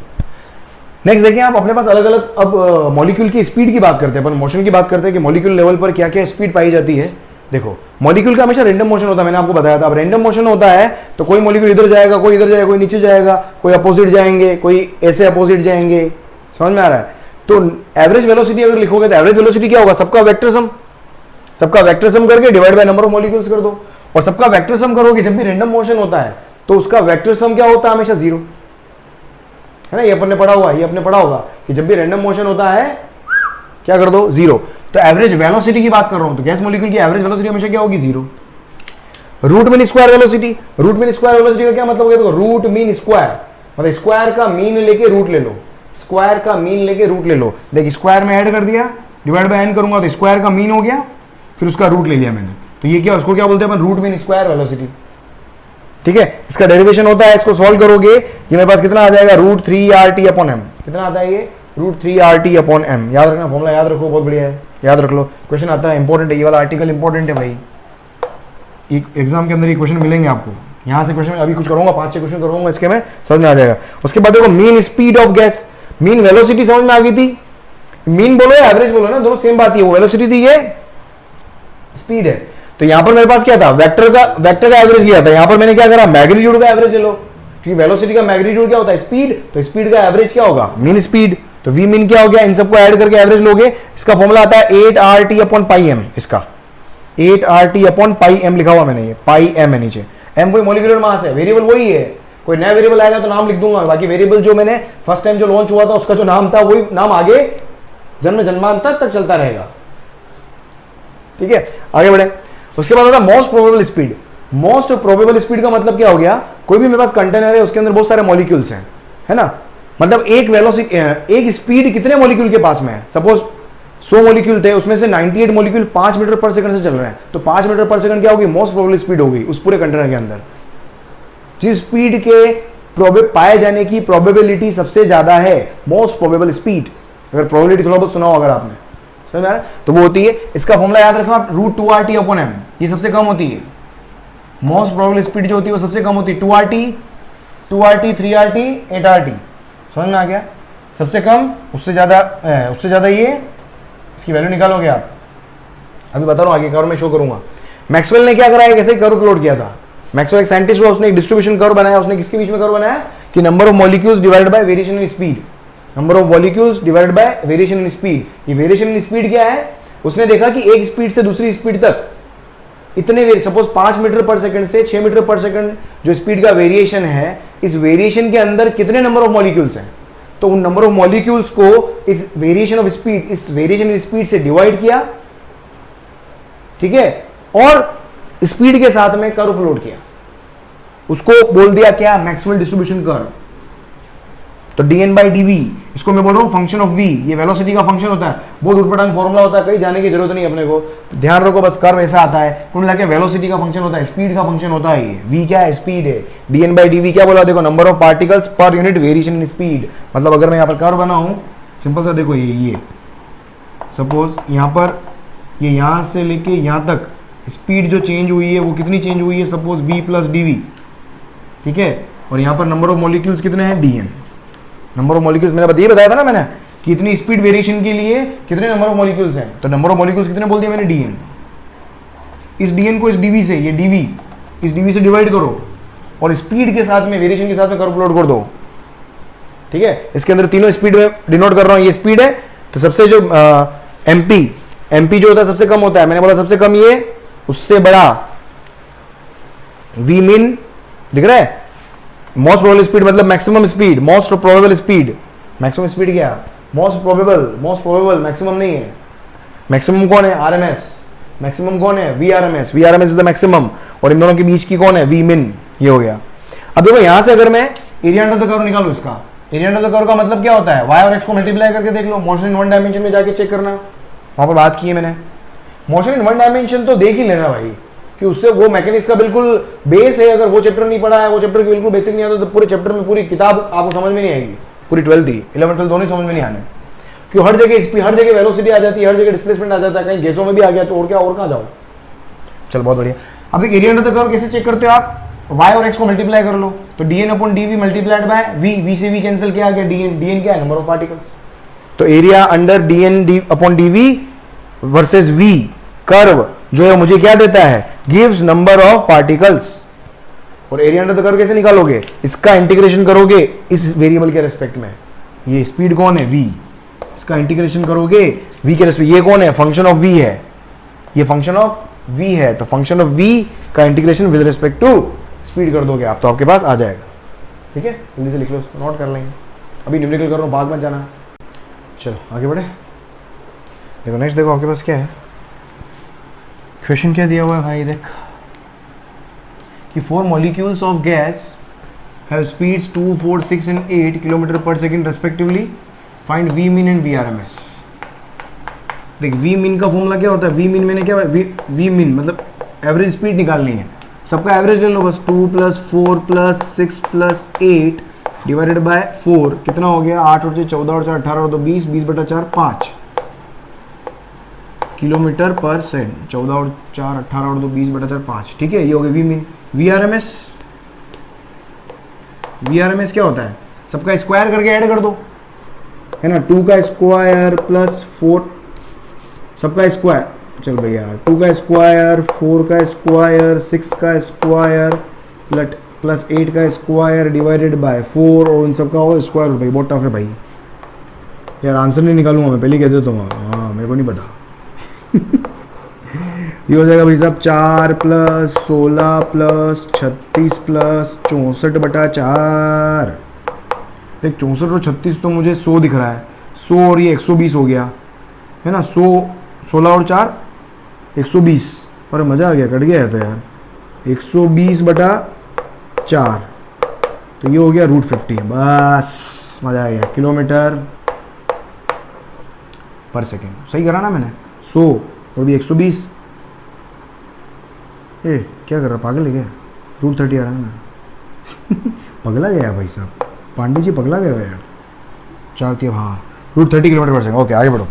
नेक्स्ट देखिए आप, अपने पास अलग अलग अब मॉलिक्यूल की स्पीड की बात करते हैं, अपन मोशन की बात करते हैं कि मॉलिक्यूल लेवल पर क्या क्या स्पीड पाई जाती है। देखो मॉलिक्यूल का हमेशा रैंडम मोशन होता है, मैंने आपको बताया था। अब रैंडम मोशन होता है तो कोई मॉलिक्यूल इधर जाएगा, कोई इधर जाएगा, कोई नीचे जाएगा, कोई अपोजिट जाएंगे, कोई ऐसे अपोजिट जाएंगे, समझ में आ रहा है। तो एवरेज वेलोसिटी अगर लिखोगे तो एवरेज वेलोसिटी क्या होगा, सबका वेक्टर सम करके divide by number of molecules कर दो, और सबका वेक्टर सम करोगे जब भी रैंडम मोशन होता है तो उसका वेक्टर सम क्या होता है, हमेशा 0, है ना। ये अपने पढ़ा होगा कि जब भी रैंडम मोशन होता है क्या कर दो 0। तो एवरेज वेलोसिटी की बात कर रहा हूं, तो गैस मॉलिक्यूल की एवरेज वेलोसिटी हमेशा क्या होगी 0। रूट मीन स्क्वायर वेलोसिटी का क्या मतलब हो गया, देखो रूट मीन स्क्वायर मतलब स्क्वायर का मीन लेके रूट ले लो, देख स्क्वायर में ऐड कर दिया, डिवाइड बाय n करूंगा तो स्क्वायर का मीन हो गया, फिर उसका रूट ले लिया मैंने, तो ये क्या, उसको क्या बोलते हैं अपन, रूट मीन स्क्वायर वेलोसिटी, ठीक है। इसका डेरिवेशन होता है, इसको सॉल्व करोगे ये मेरे पास कितना आ जाएगा, √3RT अपॉन m, कितना आता है ये √3RT अपॉन m। याद रखना, फॉर्मूला याद रखो, बहुत बढ़िया है, याद रख लो, क्वेश्चन आता है, इंपॉर्टेंट है ये वाला आर्टिकल, इंपॉर्टेंट है भाई, एग्जाम के अंदर ये क्वेश्चन मिलेंगे आपको। यहाँ से क्वेश्चन अभी कुछ करूंगा, 5-6 क्वेश्चन करूंगा, इसके में समझ में आ जाएगा। उसके बाद देखो mean speed of gas, mean velocity समझ में आ गई थी, मीन बोलो या एवरेज बोलो ना, दोनों सेम बात ही है, वो वेलोसिटी थी, ये स्पीड है। तो यहां पर मेरे पास क्या था, वेक्टर का एवरेज लिया था, यहां पर मैंने क्या करा, मैग्नीट्यूड का एवरेज ले लो, क्योंकि वेलोसिटी का मैग्नीट्यूड क्या होता है, स्पीड, तो स्पीड का एवरेज क्या होगा, मीन स्पीड, तो वी मीन क्या हो गया, इन सबको ऐड करके एवरेज लोगे, इसका फॉर्मूला आता है 8RT अपॉन पाई एम, इसका 8RT अपॉन पाई एम लिखा हुआ मैंने, ये पाई एम है नीचे, एम कोई मॉलिक्यूलर मास है, वेरिएबल वही है, कोई नया वेरिएबल आएगा तो नाम लिख दूंगा, बाकी वेरिएबल जो मैंने फर्स्ट टाइम जो लॉन्च हुआ था उसका जो नाम था वही नाम आगे जन्मांतर तक चलता रहेगा, ठीक है। आगे बढ़े, उसके बाद आता है most probable speed. Most probable speed का मतलब क्या हो गया, कोई भी मेरे पास कंटेनर है उसके अंदर बहुत सारे मॉलिक्यूल्स हैं, है ना, मतलब एक वेलोसिटी, एक स्पीड कितने मॉलिक्यूल के पास में है, सपोज 100 मॉलिक्यूल थे, उसमें से 98 मॉलिक्यूल 5 मीटर पर सेकंड से चल रहे हैं, तो 5 मीटर पर सेकंड क्या होगी, मोस्ट प्रोबेबल स्पीड होगी उस पूरे कंटेनर के अंदर। जिस स्पीड के पाए जाने की प्रोबेबिलिटी सबसे ज्यादा है, मोस्ट प्रोबेबल स्पीड, अगर प्रोबेबिलिटी थोड़ा बहुत सुना हो अगर आपने, समझ में आ रहा है, तो वो होती है, इसका फॉर्मूला याद रखो आप, √2RT/m, ये सबसे कम होती है। मोस्ट प्रोबेबल स्पीड जो होती है वो सबसे कम होती है 2RT, 3RT, 8RT, समझ में आ गया। सबसे कम, उससे ज्यादा ये, इसकी वैल्यू निकालोगे आप, अभी बता रहा हूं आगे कर्व में शो करूंगा। मैक्सवेल ने क्या करा है, कैसे कर्व प्लॉट किया था। मैक्सवेल एक साइंटिस्ट हुआ, उसने एक डिस्ट्रीब्यूशन कर्व बनाया, उसने किसके बीच में कर्व बनाया कि number of molecules divided by variation in speed, number of molecules divided by variation in speed. ये वेरिएशन इन स्पीड क्या है, उसने देखा कि एक स्पीड से दूसरी स्पीड तक इतने, सपोज 5 मीटर पर सेकंड से 6 मीटर पर सेकंड जो स्पीड का वेरिएशन है, इस वेरिएशन के अंदर कितने नंबर ऑफ मॉलिक्यूल्स हैं, तो उन नंबर ऑफ मॉलिक्यूल्स को इस वेरिएशन ऑफ स्पीड, इस वेरिएशन ऑफ स्पीड से डिवाइड किया, ठीक है, और स्पीड के साथ में कर्व प्लॉट किया, उसको बोल दिया क्या, मैक्सवेल डिस्ट्रीब्यूशन कर्व। तो dN/dv, इसको मैं बोल रहा हूं फंक्शन ऑफ v, ये वेलोसिटी का फंक्शन होता है, बहुत उटपटांग फॉर्मूला होता है, कहीं जाने की जरूरत नहीं अपने को, ध्यान रखो बस, कर्व ऐसा आता है, कुल मिला के वेलोसिटी का फंक्शन होता है, स्पीड का फंक्शन होता है ये, v क्या है, स्पीड है, dN/dv क्या बोला, देखो number of particles per unit variation in speed, मतलब अगर मैं यहाँ पर कर्व बनाऊं सिंपल सा, देखो ये सपोज यहाँ पर, ये यहाँ से लेके यहाँ तक स्पीड जो चेंज हुई है वो कितनी चेंज हुई है, सपोज v+dv, ठीक है, और यहाँ पर नंबर ऑफ मॉलिक्यूल्स कितने हैं, dN, नंबर ऑफ मॉलिक्यूल्स मैंने ये बताया था ना मैंने कि इतनी स्पीड वेरिएशन के लिए कितने नंबर ऑफ मॉलिक्यूल्स हैं, तो नंबर ऑफ मॉलिक्यूल्स कितने बोल दिया मैंने, dN। इस dN को इस dv से, ये dv, इस dv से डिवाइड करो और स्पीड के साथ में, वेरिएशन के साथ में कर्व प्लॉट कर दो, ठीक है। इसके अंदर तीनों स्पीड में डिनोट कर रहा हूं, ये स्पीड है, तो सबसे जो mp जो होता है सबसे कम होता है, मैंने बोला सबसे कम ये, उससे बड़ा v min, दिख रहा है, मोस्ट प्रोबेबल स्पीड मतलब maximum speed, most probable speed, maximum speed क्या, मोस्ट प्रोबेबल, मैक्सिमम नहीं है, मैक्सिमम कौन है, RMS, मैक्सिमम कौन है, VRMS इज द मैक्सिमम, और इन दोनों के बीच की कौन है, v min, ये हो गया। अब देखो यहां से अगर मैं एरिया अंडर द कर्व निकालूं, इसका एरिया अंडर द कर्व का मतलब क्या होता है, y और x को मल्टीप्लाई करके देख लो, मोशन इन वन डायमेंशन में जाके चेक करना, वहां पर बात की है मैंने, मोशन इन वन डायमेंशन तो देख ही लेना भाई, कि उससे वो मैकेनिक्स का बिल्कुल बेस है, अगर वो चैप्टर नहीं पढ़ा है, वो चैप्टर की बिल्कुल बेसिक नहीं आता, तो पूरे चैप्टर में पूरी किताब आपको समझ में नहीं आएगी, पूरी 12th ही 11th 12th दोनों समझ में नहीं आने, क्यों हर जगह स्पीड, हर जगह वेलोसिटी आ जाती है, हर जगह डिस्प्लेसमेंट आ जाता है, कहीं गैसों में भी आ गया तो और क्या, और कहाँ जाओ। चल बहुत बढ़िया। अब एक एरिया अंडर द कर्व कैसे चेक करते हो आप, y और x को मल्टीप्लाई कर लो, तो dN/dv मल्टीप्लाइड बाय v से v कैंसिल, क्या आ गया, dN क्या है, नंबर ऑफ पार्टिकल्स, तो area under dN/dv versus v curve जो है मुझे क्या देता है, गिव्स नंबर ऑफ पार्टिकल्स। और एरिया अंडर द कर्व कैसे निकालोगे, इसका इंटीग्रेशन करोगे इस वेरिएबल के रेस्पेक्ट में, ये स्पीड कौन है, v, इसका इंटीग्रेशन करोगे v के रेस्पेक्ट, ये कौन है, फंक्शन ऑफ v है, ये फंक्शन ऑफ v है, तो फंक्शन ऑफ v का integration with respect to speed कर दोगे आप, तो आपके पास आ जाएगा, ठीक है। जल्दी से लिख लो, उसको नोट कर लेंगे, अभी न्यूमेरिकल कर रहा हूँ, भाग मत जाना। चलो आगे बढ़े, देखो नेक्स्ट, देखो आपके पास क्या है, क्वेश्चन क्या दिया हुआ है भाई, देख कि 4 molecules of gas have speeds 2, 4, 6 and 8 kilometre per second respectively, find v min and VRMS। देख v min का फॉर्मूला क्या होता है, v min मैंने क्या, v min मतलब एवरेज स्पीड निकालनी है, सबका एवरेज ले लो बस, 2 + 4 + 6 + 8 डिवाइडेड बाय 4, कितना हो गया, 8 और 14 और 4 18 और 2 20, 20/4 5 किलोमीटर पर सेकंड, 14 और 4 18 और 2 20/4 5, ठीक है, ये हो गया v min। VRMS क्या होता है, सबका स्क्वायर करके ऐड कर दो, है ना, 2 का स्क्वायर प्लस 4, सबका स्क्वायर, चल भैया 2 का स्क्वायर, 4 का स्क्वायर, 6 का स्क्वायर प्लस 8 का स्क्वायर डिवाइडेड बाय 4, और उन सबका हो स्क्वायर। भाई बहुत टफ है भाई यार, आंसर नहीं निकालूंगा मैं, पहले कह देता हूँ, हाँ मेरे को नहीं पता। ये हो जाएगा भाई साहब 4 + 16 + 36 + 64/4, देख 64 और 36 तो मुझे 100 दिख रहा है, 100 और ये 120 हो गया, है ना, 100 16 और 4 120, अरे मज़ा आ गया, कट गया है तो यार, 120/4, तो ये हो गया √50। बस मजा आ गया। किलोमीटर पर सेकेंड सही करा ना मैंने। 100 और भी 120। क्या कर रहा, पागल है क्या? √30 आ रहा है ना। पगला गया भाई साहब, पांडे जी पगला गया यार। 4 3, हाँ √30 किलोमीटर पर सेकेंड। ओके आगे बढ़ो।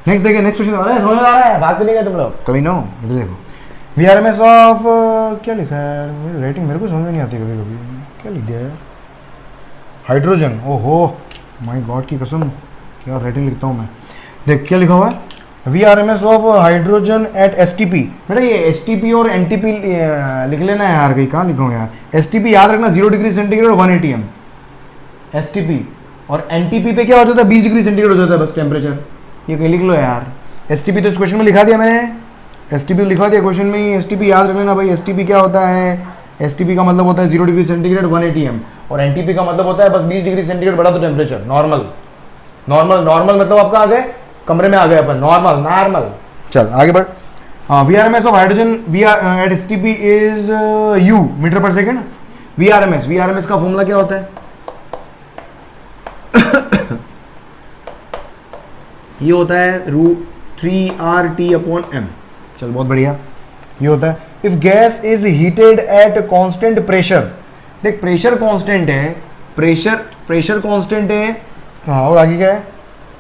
नेक्स्ट देखिए, नेक्स्ट क्वेश्चन। अरे समझ में आ रहा है, भाग तो नहीं गए तुम लोग कभी? नो, इधर देखो। VRMS ऑफ क्या लिखा है? मेरी राइटिंग मेरे को समझ में नहीं आती कभी कभी। क्या लिख दिया यार? हाइड्रोजन। ओहो माय गॉड की कसम, क्या राइटिंग लिखता हूँ मैं। देख क्या लिखा हुआ है, VRMS of hydrogen at STP। बेटा ये STP और NTP लिख लेना है यार, कहीं कहाँ लिखा हूँ यार। STP याद रखना 0 डिग्री सेंटीग्रेड और 1 ATM। STP और NTP पे क्या हो जाता है, 20 डिग्री सेंटीग्रेड हो जाता है बस टेम्परेचर। ये कहीं लिख लो यार। STP तो इस क्वेश्चन में लिखा दिया मैंने, STP लिखा दिया क्वेश्चन में ही। STP याद रख लेना भाई। STP क्या होता है? STP का मतलब होता है 0 डिग्री सेंटीग्रेड 1 ATM, और NTP का मतलब होता है बस 20 डिग्री सेंटीग्रेड बढ़ा तो टेम्परेचर। नॉर्मल मतलब आपका आ गए कमरे में आ गए अपन, नॉर्मल। चल आगे बढ़। VRMS of hydrogen at STP is U metre पर सेकेंड। VRMS का फॉर्मूला क्या होता है? ये होता है √3RT/m। चल बहुत बढ़िया। ये होता है if gas is heated at constant pressure. देख प्रेशर कांस्टेंट है, प्रेशर कांस्टेंट है। हाँ और आगे क्या है?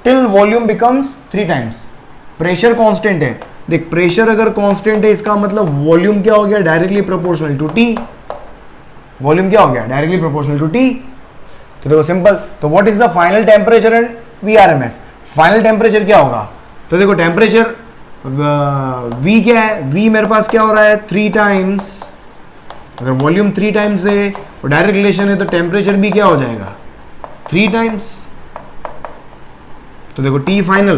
Till volume becomes 3 times. Pressure constant है। देख प्रेशर अगर कांस्टेंट है इसका मतलब वॉल्यूम क्या हो गया? Directly proportional to T। Volume क्या हो गया? Directly proportional to T। तो देखो सिंपल। तो what is the final temperature and VRMS? Final temperature क्या होगा? तो देखो टेम्परेचर V क्या है? V मेरे पास क्या हो रहा है? 3 टाइम्स। अगर वॉल्यूम 3 टाइम्स है और डायरेक्ट रिलेशन है तो टेम्परेचर भी क्या हो जाएगा? 3 टाइम्स। तो देखो T फाइनल,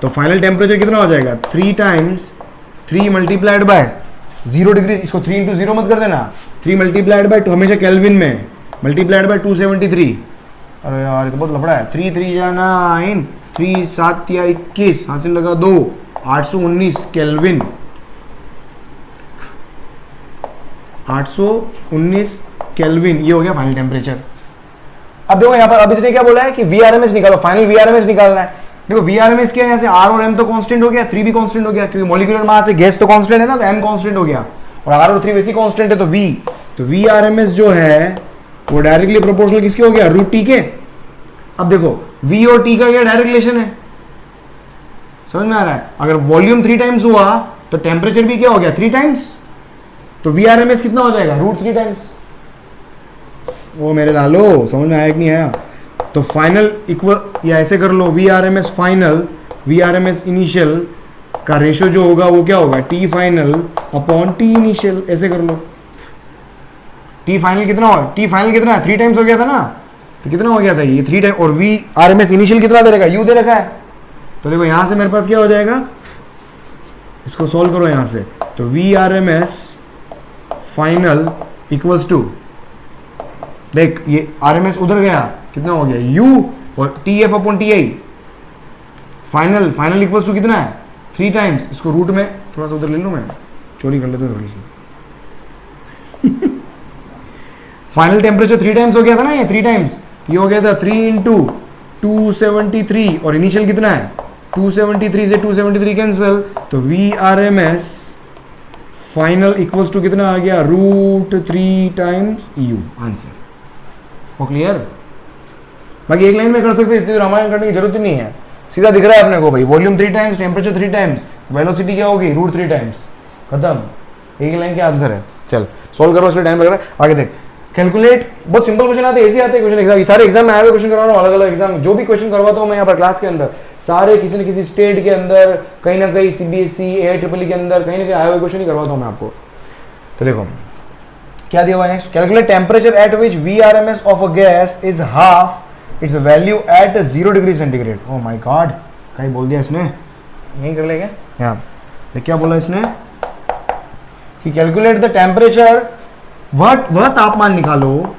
तो फाइनल टेम्परेचर कितना हो जाएगा? 3 टाइम्स 3 मल्टीप्लाइड बाय 0 डिग्री। इसको 3 × 0 मत कर देना, 3 मल्टीप्लाइड बाय टू हमेशा केल्विन में, मल्टीप्लाइड बाय 273। अरे यार ये तो बहुत लफड़ा है। 3 3 या 9, 3 7 या 21, हासिल लगा 2, 819 केल्विन। 819 केल्विन, ये हो गया फाइनल टेम्परेचर। अब देखो यहाँ पर अब इसने क्या बोला है कि VRMS निकालो, फाइनल VRMS निकालना है। देखो VRMS क्या है, यहाँ से R और M तो कांस्टेंट हो गया, 3 भी कांस्टेंट हो गया, क्योंकि मॉलिक्यूलर मास से गैस तो कांस्टेंट है ना, तो M कांस्टेंट हो गया और R और 3 वैसे कांस्टेंट है, तो VRMS जो है वो डायरेक्टली प्रोपोर्शनल किसके हो गया? √T के। अब देखो V और T का क्या डायरेक्ट रिलेशन है, समझ में आ रहा है? अगर वॉल्यूम 3 टाइम्स हुआ तो टेम्परेचर भी क्या हो गया? 3 टाइम्स। तो VRMS कितना हो जाएगा? √3 टाइम्स। वो मेरे लालो समझ में आया कि नहीं आया? तो फाइनल इक्वल, या ऐसे कर लो, VRMS फाइनल VRMS इनिशियल का रेशियो जो होगा वो क्या होगा? T final upon T initial. ऐसे कर लो। T फाइनल कितना होगा? T फाइनल कितना है? 3 टाइम्स हो गया था ना, तो कितना हो गया था ये? 3 टाइम। और VRMS इनिशियल कितना दे रखा है? U दे रखा है। तो देखो यहां से मेरे पास क्या हो जाएगा, इसको सोल्व करो यहां से। तो VRMS फाइनल इक्वल्स टू, देख ये RMS उधर गया, कितना हो गया? U और TF/TI। फाइनल इक्वल्स टू कितना है? 3 टाइम्स। इसको रूट में थोड़ा सा उधर ले लूं, मैं चोरी कर लेता हूं थोड़ी सी। फाइनल टेम्परेचर 3 टाइम्स हो गया था ना, ये 3 टाइम्स, ये हो गया था 3 × 273, और इनिशियल कितना है? 273 से 273 कैंसिल, तो VRMS फाइनल इक्वल्स टू कितना आ गया? √3 टाइम्स U। आंसर वो क्लियर? बाकी एक लाइन में कर सकते, इतनी रामायण करने की जरूरत ही नहीं है, सीधा दिख रहा है अपने को भाई। Volume 3 times, temperature 3 times, velocity क्या होगी? √3 टाइम्स, खत्म। एक लाइन के आंसर है। चल सोल्व करो, इसलिए टाइम लग रहा है। आगे देख, कैलकुलेट। बहुत सिंपल क्वेश्चन आते हैं, ऐसे आते हैं क्वेश्चन एग्जाम, सारे एग्जाम में आए हुए क्वेश्चन करवा रहा हूँ, अलग अलग एग्जाम जो भी क्वेश्चन करवाता हूँ मैं यहाँ पर क्लास के अंदर, सारे किसी न किसी स्टेट के अंदर, कहीं ना कहीं CBSE AIEEE के अंदर कहीं ना कहीं आए हुए क्वेश्चन ही करवाता हूँ मैं आपको। तो देखो क्या दिया हुआ है next, calculate temperature at which VRMS of a gas is half its value at 0 degree centigrade. Oh my god, कहीं बोल दिया इसने, यही कर लेंगे यहाँ। क्या बोला इसने कि कैलकुलेट द टेम्परेचर, वह तापमान निकालो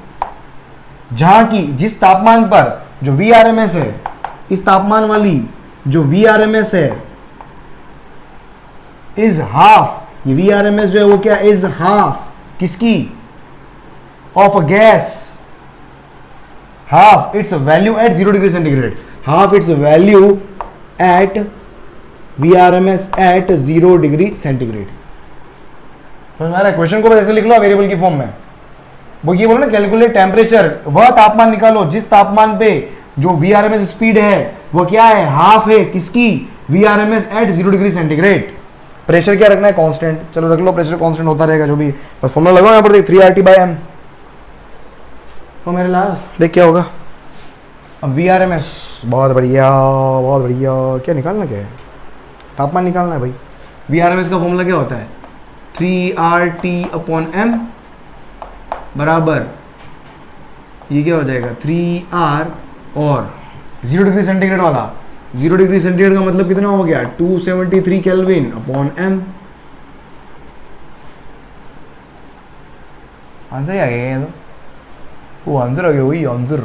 जहां की, जिस तापमान पर जो VRMS है, इस तापमान वाली जो VRMS है इज हाफ, ये VRMS जो है वो क्या इज हाफ किसकी? Of a gas, half its value at 0 degree centigrade, half its value at VRMS at 0 degree centigrade। समझ में आ रहा है? क्वेश्चन को बस ऐसे लिख लो वेरिएबल की फॉर्म में। वो ये बोलो ना, कैलकुलेट टेम्परेचर, वह तापमान निकालो जिस तापमान पे जो VRMS स्पीड है वो क्या है? हाफ है किसकी? VRMS at 0 degree centigrade. Pressure क्या रखना है? कांस्टेंट। चलो रख लो, प्रेशर कांस्टेंट होता रहेगा जो भी, बस फॉर्मूला लगाओ यहाँ पर, देख 3RT/m। तो मेरे लाल देख क्या होगा अब? VRMS, बहुत बढ़िया बहुत बढ़िया। क्या निकालना, क्या है? तापमान निकालना है भाई। VRMS का फॉर्मूला क्या होता है? 3RT/m बराबर, ये क्या हो जाएगा? 3R और 0 डिग्री सेंटीग्रेड वाला, 0 डिग्री सेंटीग्रेड का मतलब कितना हो गया? 273 केल्विन अपॉन m। आंसर ही आ गया ये तो, वो आंसर आ गया, वही आंसर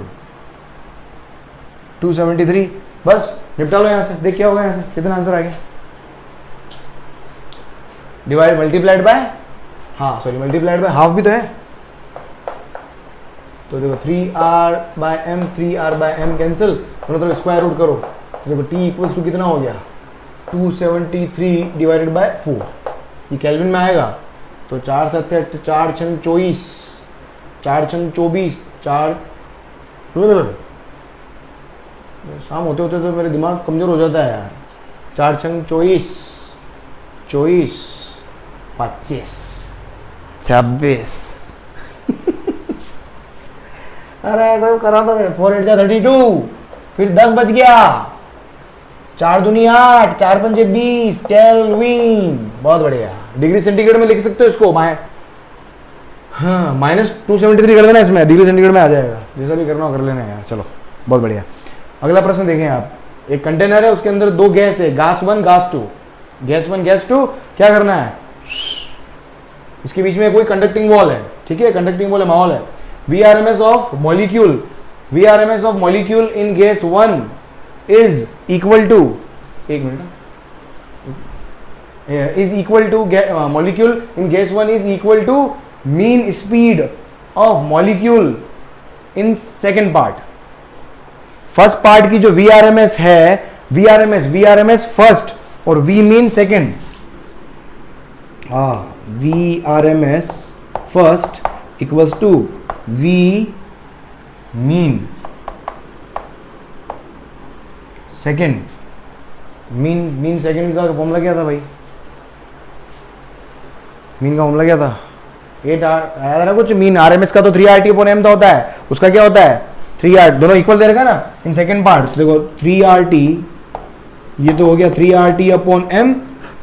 273। बस निपटा लो यहाँ से, देख क्या होगा यहाँ से, कितना आंसर आ गया? डिवाइड मल्टीप्लाइड बाय, हाँ सॉरी मल्टीप्लाइड बाय हाफ भी तो है। तो देखो 3R/m 3R/m कैंसिल, दोनों तरफ स्क्वायर रूट करो, तो देखो T इक्वल्स टू कितना हो गया? 273 डिवाइडेड बाय 4, ये केल्विन में आएगा। तो 4 7 8 4 6 24, 4 6 24, 4 शाम होते होते तो मेरे दिमाग कमजोर हो जाता है यार। 4 6 24, 24 25 26। अरे कोई करा था मैं, 4 8 32, फिर 10 बच गया, 4 दूनी 8, 4 पंजे 20 केल्विन। बहुत बढ़िया। डिग्री सेंटीग्रेड में लिख सकते हो इसको, हाँ -273 कर देना इसमें, डिग्री सेंटीग्रेड में आ जाएगा। जैसा भी करना हो कर लेना यार। चलो बहुत बढ़िया। अगला प्रश्न देखें आप। एक कंटेनर है, उसके अंदर 2 गैस है, गैस 1 गैस 2, गैस 1 गैस 2। क्या करना है? इसके बीच में कोई कंडक्टिंग वॉल है, ठीक है, कंडक्टिंग वॉल है, माहौल है। VRMS of molecule, VRMS of molecule in gas 1 is equal to, एक minute, is equal to molecule in gas 1 is equal to mean speed of molecule in second part। First part की जो VRMS है, VRMS first और V mean second. VRMS first equals to V mean second. Mean second का formula क्या था भाई? Mean का formula क्या था? 8R आया था ना कुछ। मीन RMS का तो 3RT/m था होता है, उसका क्या होता है? 3R, दोनों इक्वल दे रखा ना इन सेकेंड पार्ट। देखो 3RT, ये तो हो गया 3RT/m,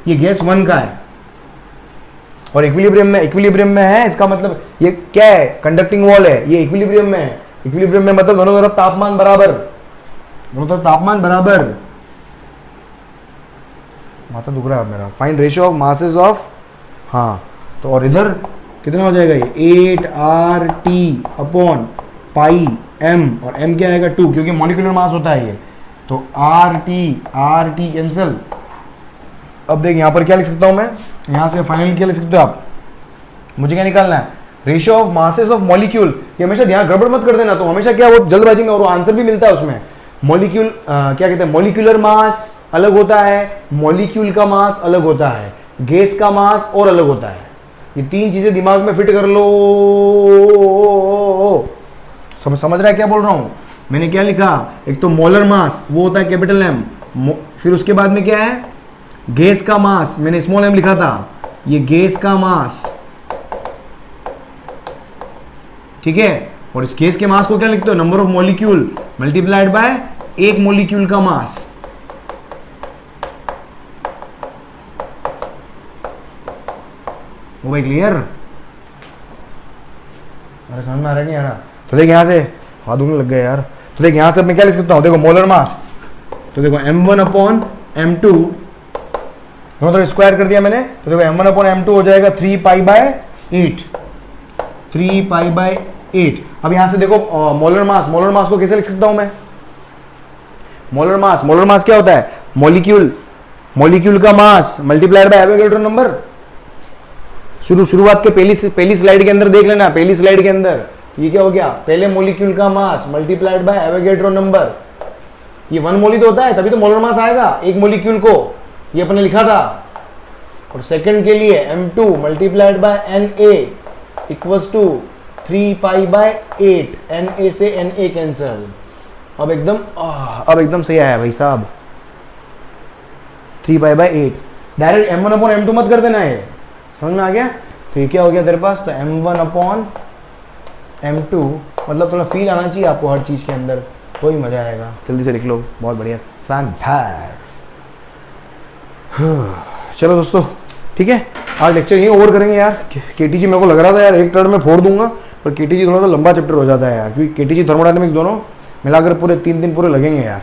ये गैस 1 का है और इक्विलिब्रियम में है। इसका मतलब ये क्या है? कंडक्टिंग वॉल है, ये इक्विलिब्रियम में है। इक्विलिब्रियम में मतलब दोनों तरफ तापमान बराबर, दोनों तरफ तापमान बराबर। माथा दुख रहा है मेरा। Find ratio of masses of, हाँ तो और इधर कितना हो जाएगा? ये 8RT/m और m क्या आएगा? 2, क्योंकि मॉलिक्यूलर मास होता है ये। तो RT कैंसिल। अब देख यहाँ पर क्या लिख सकता हूँ मैं, यहाँ से फाइनल क्या लिख सकते हो आप? मुझे क्या निकालना है? Ratio of masses of molecule. ये हमेशा ध्यान, गड़बड़ मत कर देना। तो हमेशा क्या, वो जल्दबाजी में, और आंसर भी मिलता है उसमें। मॉलिक्यूल क्या कहते हैं? मॉलिक्यूलर मास अलग होता है, मॉलिक्यूल का मास अलग होता है, गैस का मास और अलग होता है। ये 3 चीजें दिमाग में फिट कर लो। समझ रहा है क्या बोल रहा हूं? मैंने क्या लिखा? एक तो मोलर मास, वो होता है कैपिटल M, फिर उसके बाद में क्या है? गैस का मास, मैंने स्मॉल m लिखा था, ये गैस का मास, ठीक है। और इस गैस के मास को क्या लिखते हो? Number of molecule multiplied by एक मॉलिक्यूल का मास। वो भाई क्लियर? अरे समझ में आ रहा नहीं आ रहा? तो देख यहाँ से हाथ धोने लग गए यार। तो देख यहाँ से मैं क्या लिख सकता हूँ? देखो मोलर मास, तो देखो m1/m2, दोनों तरफ स्क्वायर कर दिया मैंने। तो देखो m1/m2 हो जाएगा 3π/8, 3π/8। अब यहाँ से देखो मोलर मास को कैसे लिख सकता हूँ मैं? मोलर मास क्या होता है? मॉलिक्यूल का mass multiplied by Avogadro number. शुरुआत के पहली स्लाइड के अंदर देख लेना, पहली स्लाइड के अंदर ये क्या हो गया, पहले मॉलिक्यूल का mass multiplied by Avogadro number. ये 1 मोल तो होता है, तभी तो मोलर मास आएगा एक मॉलिक्यूल को, ये अपने लिखा था। और सेकंड के लिए m2 multiplied by Na equals to 3 pi by 8, Na से Na कैंसल। अब एकदम सही आया भाई साहब, 3 pi by 8। Direct m1 upon m2 मत कर देना है, समझ में आ गया। तो ये क्या हो गया तेरे पास, तो m1 अपॉन m2, मतलब थोड़ा फील आना चाहिए आपको हर चीज के अंदर, तो ही मजा आएगा। जल्दी से लिख लो, बहुत बढ़िया शानदार। चलो दोस्तों ठीक है, आज लेक्चर यहीं ओवर करेंगे यार। केटीजी मेरे को लग रहा था यार एक टर्न में फोड़ दूंगा, पर केटीजी थोड़ा सा लंबा चैप्टर हो जाता है यार, क्योंकि केटीजी थर्मोडायनेमिक्स दोनों मिलाकर पूरे 3 दिन पूरे लगेंगे यार।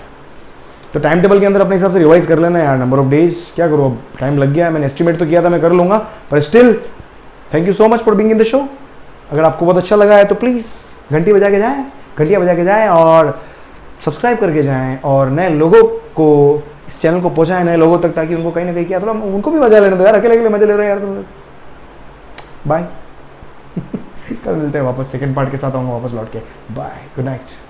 तो टाइम टेबल के अंदर अपने हिसाब से रिवाइज कर लेना यार, नंबर ऑफ डेज क्या करो, अब टाइम लग गया है, मैंने एस्टिमेट तो किया था मैं कर लूंगा, पर still thank you so much for being in the show. अगर आपको बहुत अच्छा लगा है तो प्लीज़ घंटियाँ बजा के जाएँ और सब्सक्राइब करके जाएं, और नए लोगों को इस चैनल को पहुंचाएं नए लोगों तक, ताकि उनको कहीं ना कहीं क्या थोड़ा उनको भी मजा लेने दो यार, अकेले मजा ले रहे हैं यार तुम। बाय कल मिलते हैं वापस, सेकंड पार्ट के साथ आऊँगा वापस लौट के। Bye, good night.